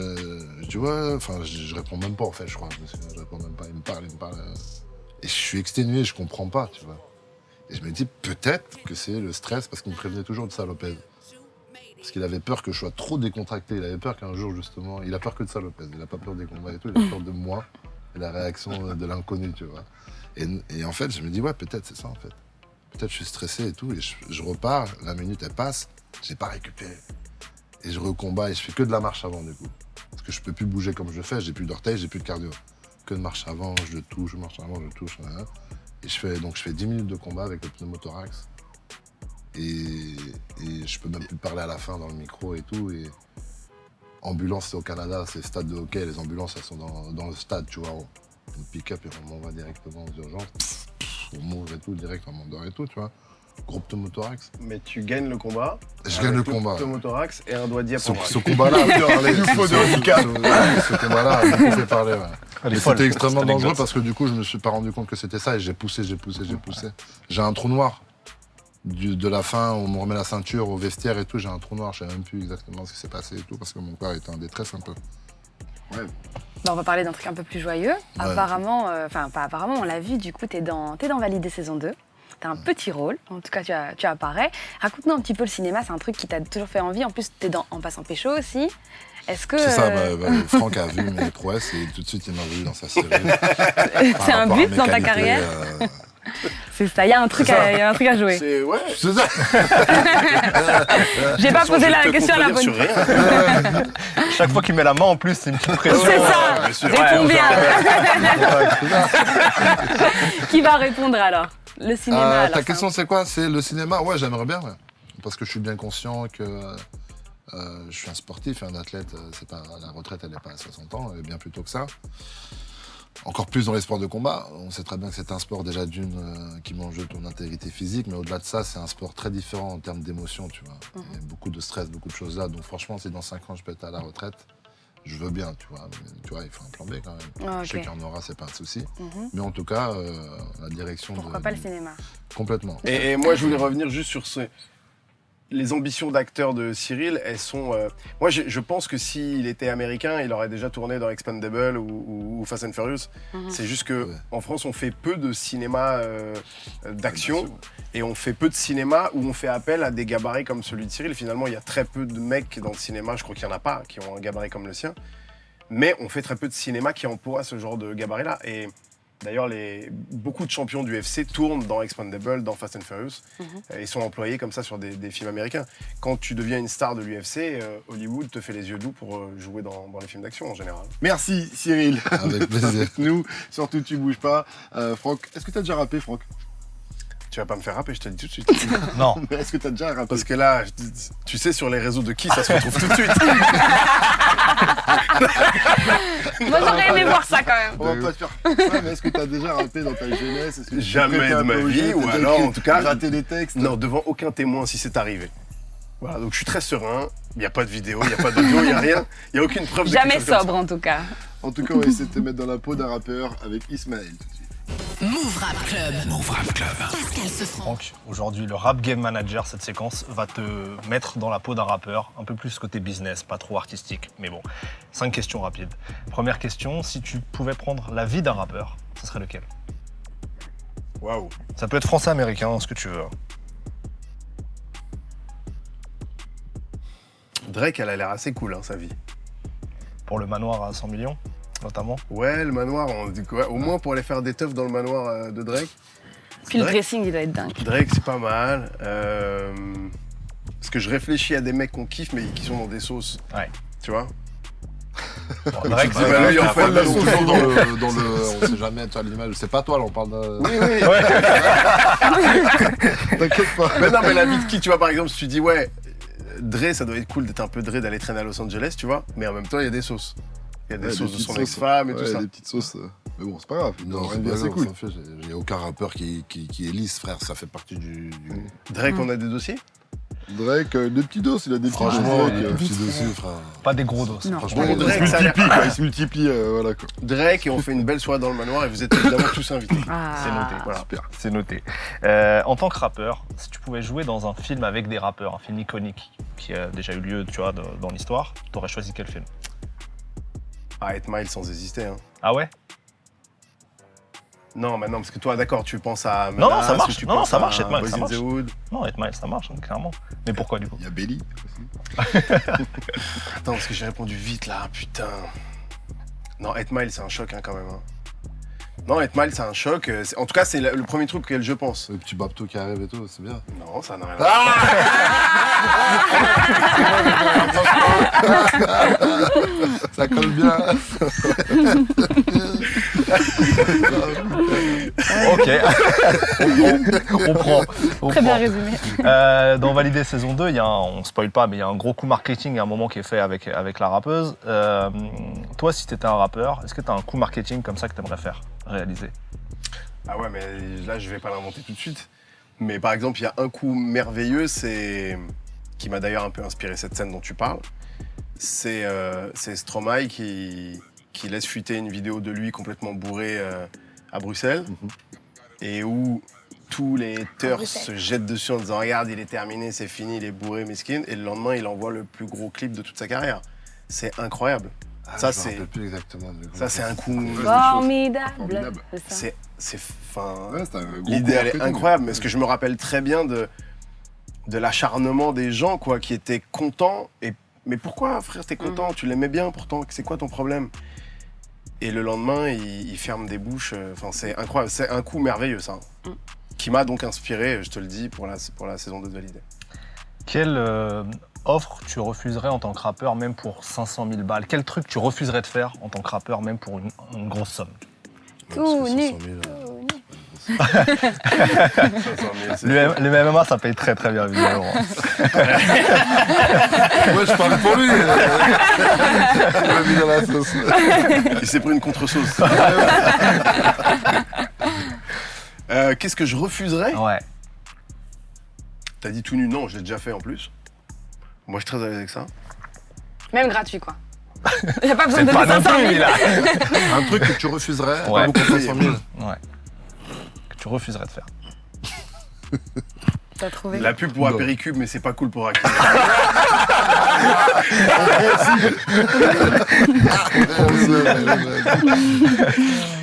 tu vois, enfin, je réponds même pas en fait, je crois. Je réponds même pas, il me parle. Et je suis exténué, je comprends pas, tu vois. Et je me dis peut-être que c'est le stress, parce qu'il me prévenait toujours de ça, Lopez. Parce qu'il avait peur que je sois trop décontracté, il avait peur qu'un jour, justement, il a peur que de ça, Lopez. Il a pas peur des combats et tout, il a peur de moi et la réaction de l'inconnu, tu vois. Et en fait, je me dis, ouais, peut-être c'est ça, en fait. Peut-être je suis stressé et tout, et je repars, la minute, elle passe, j'ai pas récupéré. Et je recombats et je fais que de la marche avant du coup. Parce que je peux plus bouger comme je le fais, j'ai plus d'orteils, j'ai plus de cardio. Que de marche avant, je le touche, marche avant, je le touche. Et je fais 10 minutes de combat avec le pneumothorax. Et je peux même plus parler à la fin dans le micro et tout. Et ambulance, c'est au Canada, c'est stade de hockey, les ambulances elles sont dans le stade, tu vois. On pick-up et on m'envoie directement aux urgences. On m'ouvre et tout, direct, on m'endort et tout, tu vois. Gros pneumothorax. Mais tu gagnes le combat. Je gagne le combat. Pneumothorax et un doigt diaphragme. Ce combat-là a pu parler. Ce combat-là a beaucoup fait parler. Ouais. Et c'était extrêmement dangereux parce que du coup, je me suis pas rendu compte que c'était ça et j'ai poussé. J'ai un trou noir. De la fin, on me remet la ceinture au vestiaire et tout, j'ai un trou noir. Je sais même plus exactement ce qui s'est passé et tout parce que mon corps était en détresse un peu. Ouais. Bah, on va parler d'un truc un peu plus joyeux. Ouais. Apparemment, enfin pas apparemment, on l'a vu, du coup, t'es dans Validé saison 2. T'as un petit rôle, en tout cas tu apparais. Raconte-nous un petit peu le cinéma, c'est un truc qui t'a toujours fait envie. En plus, t'es En passant pécho aussi. Est-ce que... C'est ça, Franck a vu mes prouesses et tout de suite il m'a vu dans sa série. C'est un but dans ta carrière C'est ça, il y a un truc à jouer. C'est ouais. C'est ça. J'ai pas posé la question à la bonne. Chaque fois qu'il met la main en plus, c'est une petite pression. C'est ça, réponds bien. Qui va répondre alors? Le cinéma. Ta question c'est quoi? C'est le cinéma? Ouais, j'aimerais bien, ouais. Parce que je suis bien conscient que je suis un sportif et un athlète, la retraite elle n'est pas à 60 ans, elle est bien plus tôt que ça. Encore plus dans les sports de combat. On sait très bien que c'est un sport déjà qui mange de ton intégrité physique, mais au-delà de ça, c'est un sport très différent en termes d'émotion, tu vois. Il y a beaucoup de stress, beaucoup de choses là. Donc franchement, si dans 5 ans je peux être à la retraite, je veux bien, tu vois. Mais, tu vois, il faut un plan B quand même. Okay. Je sais qu'il y en aura, c'est pas un souci. Mais en tout cas, la direction Pourquoi pas le cinéma? Complètement. Et moi, je voulais revenir juste sur les ambitions d'acteur de Cyril, elles sont... Moi, je pense que s'il était américain, il aurait déjà tourné dans Expandable ou Fast and Furious. C'est juste qu'en France, on fait peu de cinéma d'action et on fait peu de cinéma où on fait appel à des gabarits comme celui de Cyril. Finalement, il y a très peu de mecs dans le cinéma, je crois qu'il n'y en a pas, qui ont un gabarit comme le sien. Mais on fait très peu de cinéma qui emploie ce genre de gabarit-là. Et d'ailleurs, beaucoup de champions du UFC tournent dans Expandable, dans Fast and Furious, et sont employés comme ça sur des films américains. Quand tu deviens une star de l'UFC, Hollywood te fait les yeux doux pour jouer dans les films d'action en général. Merci Cyril. Avec plaisir. Nous, surtout tu bouges pas. Franck, est-ce que t'as déjà rappé, Franck? Tu vas pas me faire rapper, je te le dis tout de suite. Non. Mais est-ce que t'as déjà rappé? Parce que là, tu sais sur les réseaux de qui ça se retrouve tout de suite. Moi j'aurais aimé voir ça quand même. On va pas te faire ça, mais est-ce que t'as déjà rappé dans ta jeunesse? Est-ce que tu Jamais prêtais de un ma projet? vie, ou T'as alors déjà en tout cas... raté des textes? Non, devant aucun témoin si c'est arrivé. Voilà, donc je suis très serein, il n'y a pas de vidéo, il n'y a pas d'audio, il n'y a rien, il n'y a aucune preuve de Jamais quelque chose comme ça. sobre en tout cas. En tout cas, on va essayer de te mettre dans la peau d'un rappeur avec Ismaël tout de suite. Move Rap Club. Move Rap Club. Pascal Sefranc. Franck, aujourd'hui, le Rap Game Manager, cette séquence, va te mettre dans la peau d'un rappeur, un peu plus côté business, pas trop artistique, mais bon. 5 questions rapides. Première question, si tu pouvais prendre la vie d'un rappeur, ce serait lequel? Waouh. Ça peut être français-américain, ce que tu veux. Drake, elle a l'air assez cool, sa vie. Pour le manoir à 100 millions, notamment. Ouais, le manoir, on dit quoi, au moins pour aller faire des teufs dans le manoir de Drake. Puis le Drake- dressing, il doit être dingue. Drake, c'est pas mal. Parce que je réfléchis à des mecs qu'on kiffe, mais qui sont dans des sauces. Ouais. Tu vois? Bon, Drake, bah, lui, on en fait, parle toujours on sait jamais, tu vois, l'image. C'est pas toi, là, on parle de. Oui, oui. T'inquiète pas. Mais non, mais la vie de qui, tu vois, par exemple, si tu dis, ouais, Dre, ça doit être cool d'être un peu Dre, d'aller traîner à Los Angeles, tu vois, mais en même temps, il y a des sauces. Il y a des sauces de son ex-femme et tout ça. Des petites sauces. Mais bon, c'est pas grave. Non, c'est c'est bien, pas c'est grave, cool. ça fait, j'ai aucun rappeur qui est lisse, frère, ça fait partie du... Drake, on a des dossiers? Drake, des petits dos, il a des petits Franchement, dos. il est petit dessus, frère. pas des gros dos. Non. Franchement, Bon, il est- Drake, Il ça a se l'air- multiplie, quoi. Il se multiplie, voilà, quoi. Drake, et on fait une belle soirée dans le manoir et vous êtes évidemment tous invités. C'est noté, voilà. Super. C'est noté. En tant que rappeur, si tu pouvais jouer dans un film avec des rappeurs, un film iconique qui a déjà eu lieu, tu vois, dans l'histoire, t'aurais choisi quel film? Ah, 8 Mile sans hésiter, hein. Ah ouais? Non, mais non, parce que toi, d'accord, tu penses à Non, Menace, ça marche. ou tu Non, penses ça à marche, 8 Mile, Boys ça in marche. the Hood. Non, 8 Mile, ça marche, clairement. Mais pourquoi du coup? Il y a Belly aussi. Attends, parce que j'ai répondu vite là, putain. Non, 8 Mile, c'est un choc, quand même. Non, 8 Mile, c'est un choc. En tout cas, c'est le premier truc auquel je pense. Le petit Babto qui arrive et tout, c'est bien. Non, ça n'a rien à voir. Ça colle bien. Ok. on prend. Très bien résumé. Dans Validé saison 2, on spoil pas, mais il y a un gros coup marketing à un moment qui est fait avec la rappeuse. Toi, si t'étais un rappeur, est-ce que t'as un coup marketing comme ça que t'aimerais faire, réaliser? Ah ouais, mais là, je vais pas l'inventer tout de suite. Mais par exemple, il y a un coup merveilleux, qui m'a d'ailleurs un peu inspiré cette scène dont tu parles. C'est Stromae qui laisse fuiter une vidéo de lui complètement bourré à Bruxelles. Et où tous les haters se jettent dessus en disant « Regarde, il est terminé, c'est fini, il est bourré, miskin ». Et le lendemain, il envoie le plus gros clip de toute sa carrière. C'est incroyable. Ça, Je me c'est... rappelle plus exactement. du coup. Ça, c'est un coup... Formidable. Formidable. C'est ça. C'est... Enfin... Ouais, c'est un gros L'idée, coup elle est marketing. incroyable, mais ce que je me rappelle très bien de l'acharnement des gens, quoi, qui étaient contents. Mais pourquoi, frère, t'es content? Tu l'aimais bien, pourtant, c'est quoi ton problème? Et le lendemain, il ferme des bouches. Enfin, c'est incroyable. C'est un coup merveilleux, ça. Qui m'a donc inspiré, je te le dis, pour la saison 2 de Validé. Quelle offre tu refuserais en tant que rappeur, même pour 500 000 balles? Quel truc tu refuserais de faire en tant que rappeur, même pour une grosse somme? Tout nu. 500 000, Le MMA, ça paye très très bien, évidemment. Ouais, je parle pour lui. Il m'a mis dans la sauce. Il s'est pris une contre-sauce. Qu'est-ce que je refuserais? Ouais. T'as dit tout nu? Non, je l'ai déjà fait en plus. Moi, je suis très à l'aise avec ça. Même gratuit, quoi. Il n'y a pas besoin de Pas donner non 500 plus, 000. là. Un truc que tu refuserais Ouais. pour 500 000. Ouais. Que tu refuserais de faire. T'as trouvé? La pub pour Non. Apéricube, mais c'est pas cool pour Hakim.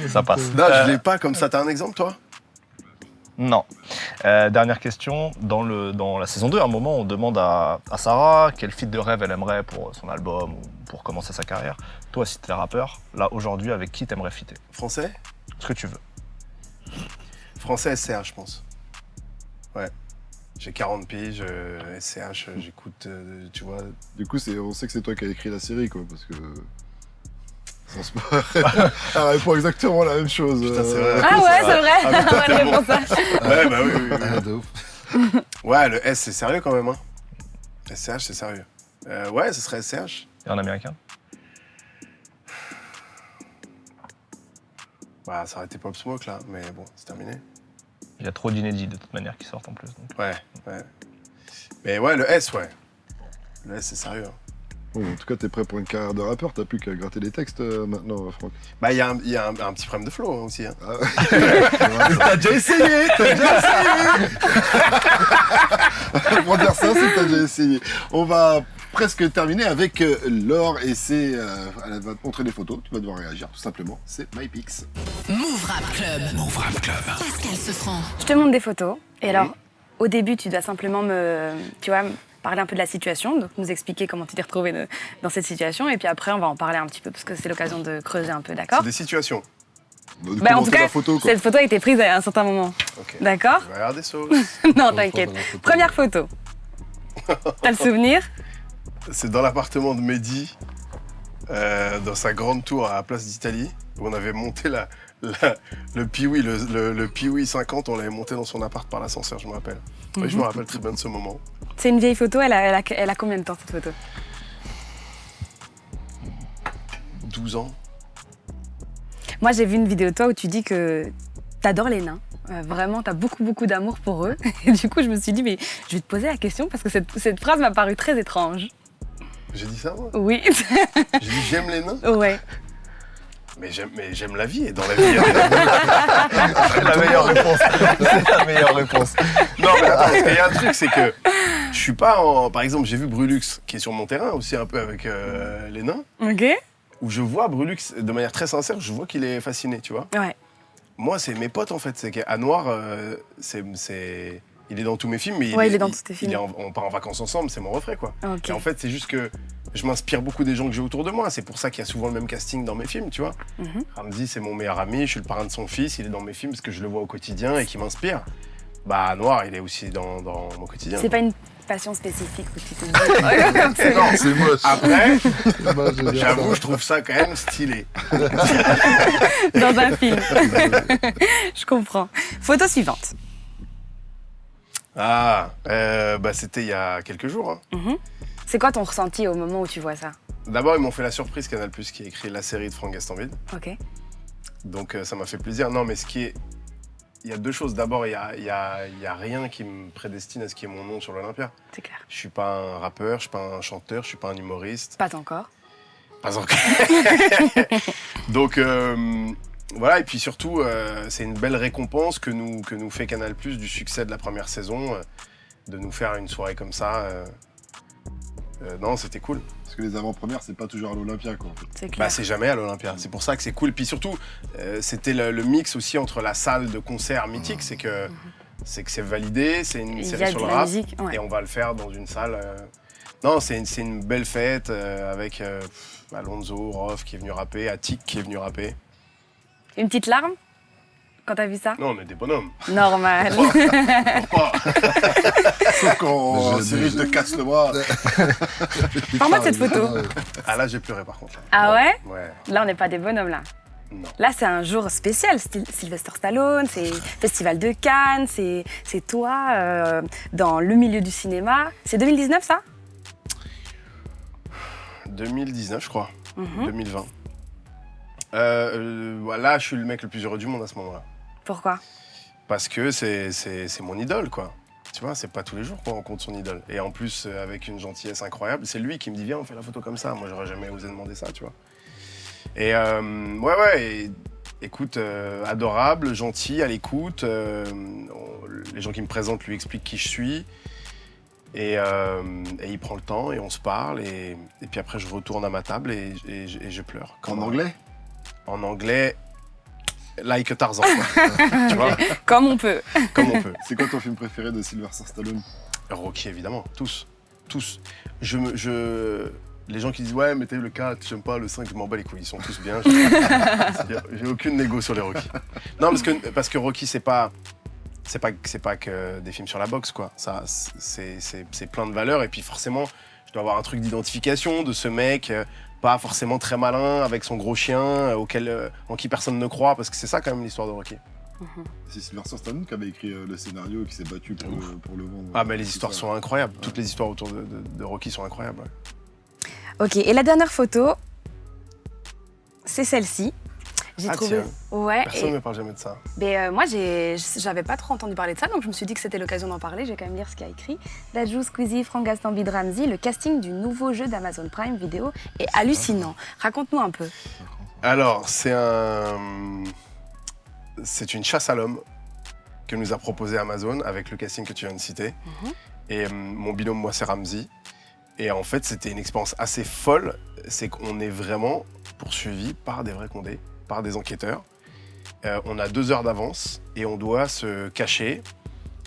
Ça passe. Non, je l'ai pas comme ça. T'as un exemple, toi? Non. Dernière question. Dans la saison 2, à un moment, on demande à Sarah quel feat de rêve elle aimerait pour son album ou pour commencer sa carrière. Toi, si t'es rappeur, là, aujourd'hui, avec qui t'aimerais fitter? Français? Ce que tu veux. Français SCH, je pense. Ouais. J'ai 40 piges, SCH, j'écoute, tu vois. Du coup, on sait que c'est toi qui as écrit la série, quoi, parce que. Sans spoil, elle répond exactement la même chose. Putain, c'est vrai. Ah ouais, c'est vrai. Ah, putain, Bonne réponse, ça. Ouais, bah oui, oui, oui. Ah, de ouf. Ouais, le S, c'est sérieux quand même, hein. SCH, c'est sérieux. Ouais, ce serait SCH. Et en américain? Bah, ça aurait été Pop Smoke, là, mais bon, c'est terminé. Il y a trop d'inédits, de toute manière, qui sortent en plus. Donc. Ouais, ouais. Mais ouais, le S, ouais. Le S, c'est sérieux. Hein. Bon, en tout cas, t'es prêt pour une carrière de rappeur, t'as plus qu'à gratter les textes maintenant, Franck. Bah, il y a un petit problème de flow hein, aussi. Hein. T'as déjà essayé. Pour dire ça, c'est que t'as déjà essayé. On va presque terminer avec Laure et c'est... elle va te montrer des photos, tu vas devoir réagir tout simplement. C'est MyPix. Move Rap Club. Move Rap Club. Pascal Sefranc. Je te montre des photos. Et alors, au début, tu dois simplement parler un peu de la situation, donc nous expliquer comment tu t'es retrouvé dans cette situation. Et puis après, on va en parler un petit peu, parce que c'est l'occasion de creuser un peu, d'accord? C'est des situations. En tout cas, cette photo a été prise à un certain moment. Ok. D'accord? Je vais regarder ça. Non, t'inquiète. Première photo. T'as le souvenir? C'est dans l'appartement de Mehdi, dans sa grande tour à la Place d'Italie, où on avait monté le Piwi, le Piwi 50, on l'avait monté dans son appart par l'ascenseur, je me rappelle. Oui, je me rappelle très bien de ce moment. C'est une vieille photo, elle a combien de temps cette photo? 12 ans. Moi, j'ai vu une vidéo de toi où tu dis que t'adores les nains. Vraiment, t'as beaucoup d'amour pour eux. Et du coup, je me suis dit, mais je vais te poser la question parce que cette phrase m'a paru très étrange. J'ai dit ça, moi? Oui. J'ai dit j'aime les nains? Ouais. Mais j'aime la vie, et dans la vie, il y a C'est la meilleure réponse. C'est la meilleure réponse. Non, mais attends, parce qu'il y a un truc, c'est que je suis pas en... Par exemple, j'ai vu Brulux, qui est sur mon terrain, aussi un peu avec les nains, Ok. où je vois Brulux, de manière très sincère, je vois qu'il est fasciné, tu vois. Ouais. Moi, c'est mes potes, en fait. C'est qu'à Noir, il est dans tous mes films, mais il est dans tous tes films. on part en vacances ensemble, c'est mon refrain, quoi. Ok. Et en fait, c'est juste que je m'inspire beaucoup des gens que j'ai autour de moi. C'est pour ça qu'il y a souvent le même casting dans mes films, tu vois. Ramzy, c'est mon meilleur ami, je suis le parrain de son fils, il est dans mes films parce que je le vois au quotidien et qui m'inspire. Bah, Noir, il est aussi dans mon quotidien. C'est pas une passion spécifique où tu te dis. Non, C'est moche. après, C'est moche de dire j'avoue, ça. je trouve ça quand même stylé. Dans un film. Je comprends. Photo suivante. Ah, bah c'était il y a quelques jours. Hein. C'est quoi ton ressenti au moment où tu vois ça? D'abord, ils m'ont fait la surprise Canal+, qui a écrit la série de Franck Gastambide. Ok. Donc ça m'a fait plaisir. Non, mais il y a deux choses. D'abord, il y a rien qui me prédestine à ce qu'il y ait mon nom sur l'Olympia. C'est clair. Je suis pas un rappeur, je suis pas un chanteur, je suis pas un humoriste. Pas encore. Pas encore. Donc voilà, et puis surtout, c'est une belle récompense que nous fait Canal+ du succès de la première saison, de nous faire une soirée comme ça. Non, c'était cool. Parce que les avant-premières, c'est pas toujours à l'Olympia, quoi. En fait. C'est clair. Bah, c'est jamais à l'Olympia. C'est pour ça que c'est cool. Puis surtout, c'était le mix aussi entre la salle de concert mythique, c'est que c'est validé, c'est une Il y série a sur de le la rap, musique, ouais. et on va le faire dans une salle. Non, c'est une belle fête avec Alonso, Rof qui est venu rapper, Attic qui est venu rapper. Une petite larme quand t'as vu ça? Non, on est des bonhommes. Normal. Sauf quand Cyril te casse le bras. Parle-moi de cette photo. Ah là, j'ai pleuré par contre. Là. Ah ouais? Ouais. Là, on n'est pas des bonhommes, là. Non. Là, c'est un jour spécial. Sylvester Stallone, c'est Festival de Cannes, c'est toi dans le milieu du cinéma. C'est 2019, ça? 2019, je crois. 2020. Là, je suis le mec le plus heureux du monde à ce moment-là. Pourquoi? Parce que c'est mon idole, quoi. Tu vois, c'est pas tous les jours qu'on rencontre son idole. Et en plus, avec une gentillesse incroyable, c'est lui qui me dit « Viens, on fait la photo comme ça ». Moi, j'aurais jamais osé demander ça, tu vois. Et écoute, adorable, gentil, à l'écoute. Les gens qui me présentent lui expliquent qui je suis. Et il prend le temps et on se parle. Et puis après, je retourne à ma table et je pleure. En anglais? En anglais, like Tarzan, quoi. Tu vois? Comme on peut. Comme on peut. C'est quoi ton film préféré de Sylvester Stallone? Rocky, évidemment. Tous. Les gens qui disent « Ouais, mais t'as eu le 4, j'aime pas, le 5, je m'en bats les couilles. » Ils sont tous bien. J'ai aucune négo sur les Rocky. Non, parce que Rocky, c'est pas que des films sur la boxe, quoi. Ça, c'est plein de valeurs. Et puis forcément, je dois avoir un truc d'identification de ce mec, pas forcément très malin, avec son gros chien, en qui personne ne croit, parce que c'est ça quand même l'histoire de Rocky. C'est Sylvester Stallone qui avait écrit le scénario et qui s'est battu pour le vendre. Ah, mais les histoires sont incroyables. Toutes les histoires autour de Rocky sont incroyables. Ouais. Ok, et la dernière photo, c'est celle-ci. J'ai Ah, trouvé. tiens. Ouais. Personne ne me parle jamais de ça. Mais moi, j'avais pas trop entendu parler de ça, donc je me suis dit que c'était l'occasion d'en parler. Je vais quand même lire ce qu'il y a écrit. Dadju, Squeezie, Franck Gastambide, Ramzy, le casting du nouveau jeu d'Amazon Prime Video est hallucinant. Raconte-nous un peu. Alors, c'est une chasse à l'homme que nous a proposé Amazon avec le casting que tu viens de citer. Et mon binôme, moi, c'est Ramzy. Et en fait, c'était une expérience assez folle. C'est qu'on est vraiment poursuivi par des vrais condés, par des enquêteurs. On a 2 heures d'avance et on doit se cacher.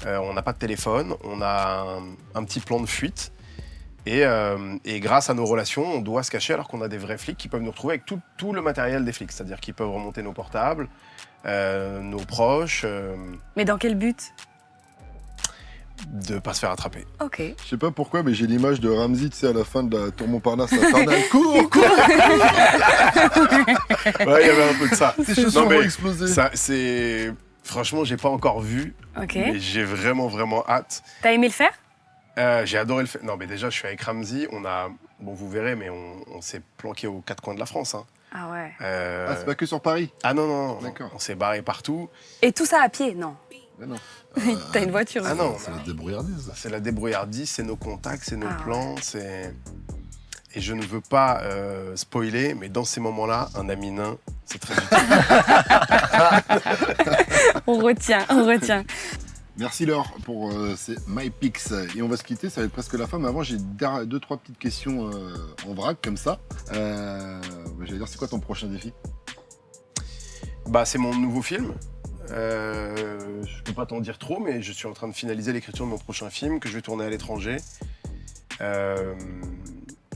On n'a pas de téléphone, on a un petit plan de fuite. Et grâce à nos relations, on doit se cacher alors qu'on a des vrais flics qui peuvent nous retrouver avec tout le matériel des flics. C'est-à-dire qu'ils peuvent remonter nos portables, nos proches, Mais dans quel but? de pas se faire attraper. Ok. Je sais pas pourquoi, mais j'ai l'image de Ramzy, tu sais, à la fin de la Tour Montparnasse infernale. Cours, cours. Ouais, il y avait un peu de ça. Tes chaussures Non, mais vont exploser. ça, c'est... Franchement, j'ai pas encore vu, Ok. mais j'ai vraiment, vraiment hâte. T'as aimé le faire? J'ai adoré le faire. Non, mais déjà, je suis avec Ramzy. On a... Bon, vous verrez, mais on s'est planqué aux 4 coins de la France. Hein. Ah ouais. Ah, c'est pas que sur Paris. Ah non, non, non. D'accord. On s'est barré partout. Et tout ça à pied? Non. Mais non. T'as une voiture? Ah non, C'est la débrouillardise. c'est la débrouillardise, c'est nos contacts, c'est nos Ah ouais. plans, c'est... Et je ne veux pas spoiler, mais dans ces moments-là, un ami nain, c'est très utile. On retient, on retient. Merci Laure pour ces My Picks. Et on va se quitter, ça va être presque la fin. Mais avant, j'ai 2-3 petites questions en vrac, comme ça. J'allais dire, c'est quoi ton prochain défi? Bah, c'est mon nouveau film. Je peux pas t'en dire trop, mais je suis en train de finaliser l'écriture de mon prochain film que je vais tourner à l'étranger.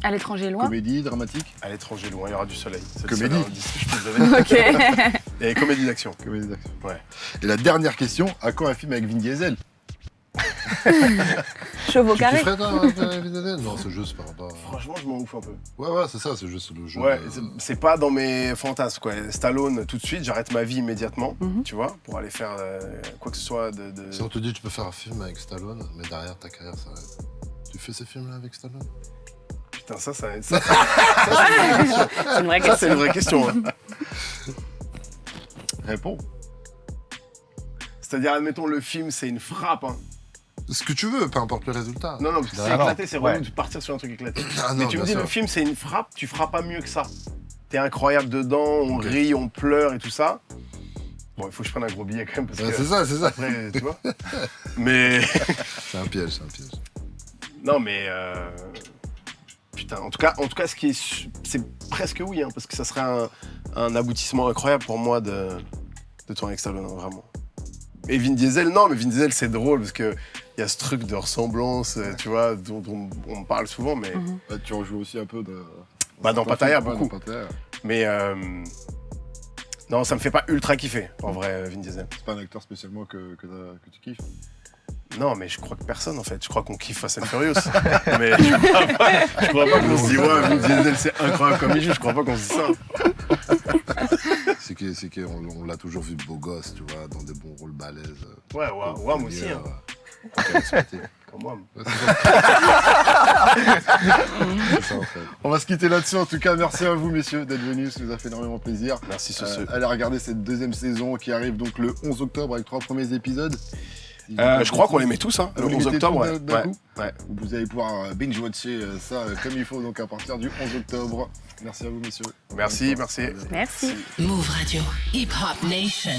À l'étranger loin? Comédie, dramatique? À l'étranger loin, il y aura du soleil. C'est le Comédie. seul indice que je peux te donner. Ok. Et comédie d'action. Comédie d'action. Ouais. Et la dernière question, à quand un film avec Vin Diesel? Chauve au Tu carré. kifferais, toi, Vin? Non, c'est juste par rapport à... Franchement, je m'en ouf un peu. Ouais, c'est ça, c'est juste le jeu. Ouais, c'est pas dans mes fantasmes, quoi. Stallone, tout de suite, j'arrête ma vie immédiatement, tu vois, pour aller faire quoi que ce soit de... Si on te dit tu peux faire un film avec Stallone, mais derrière ta carrière s'arrête. Tu fais ces films-là avec Stallone? Putain, ça C'est une vraie ça, c'est question. une vraie question. Hein. Réponds. C'est-à-dire, admettons, le film, c'est une frappe. Hein. Ce que tu veux, peu importe le résultat. Non, parce que c'est Ah non, éclaté, c'est ouais. relou de partir sur un truc éclaté. Ah Mais non, tu me bien dis, sûr. le film, c'est une frappe, tu feras pas mieux que ça. T'es incroyable dedans, on Ok. rit, on pleure et tout ça. Bon, il faut que je prenne un gros billet quand même, parce Ouais, que... c'est ça. Après, tu vois. Mais... C'est un piège. Non, mais... Putain, en tout cas, ce qui est... C'est presque oui, hein, parce que ça serait un aboutissement incroyable pour moi de tourner avec Stallone, hein, vraiment. Et Vin Diesel, non, mais Vin Diesel, c'est drôle, parce que il y a ce truc de ressemblance, tu vois, dont on parle souvent, mais... Bah, tu rejoues aussi un peu de... Bah, dans Pattaya, Ouais, beaucoup. dans Pattaya. Mais... Non, ça me fait pas ultra kiffer, en vrai, Vin Diesel. C'est pas un acteur spécialement que tu kiffes. Non, mais je crois que personne, en fait. Je crois qu'on kiffe Fast and Furious. Mais je crois pas qu'on se dit, ouais, Vin Diesel, c'est incroyable comme il joue. Je crois pas qu'on se dit ça. C'est qu'on l'a toujours vu beau gosse, tu vois, dans des bons rôles balèzes. Ouais, moi aussi, hein. Comme moi. Ouais, c'est ça. C'est ça, en fait. On va se quitter là-dessus. En tout cas, merci à vous, messieurs, d'être venus. Ça nous a fait énormément plaisir. Merci, Allez regarder cette deuxième saison qui arrive donc le 11 octobre avec 3 premiers épisodes. Je crois qu'on les met tous, hein, Ah, le vous les 11 mettez octobre. tous Ouais. d'un coup Ouais. Vous allez pouvoir binge-watcher ça comme il faut donc à partir du 11 octobre. Merci à vous, messieurs. Merci. Merci. Move Radio. Hip Hop Nation.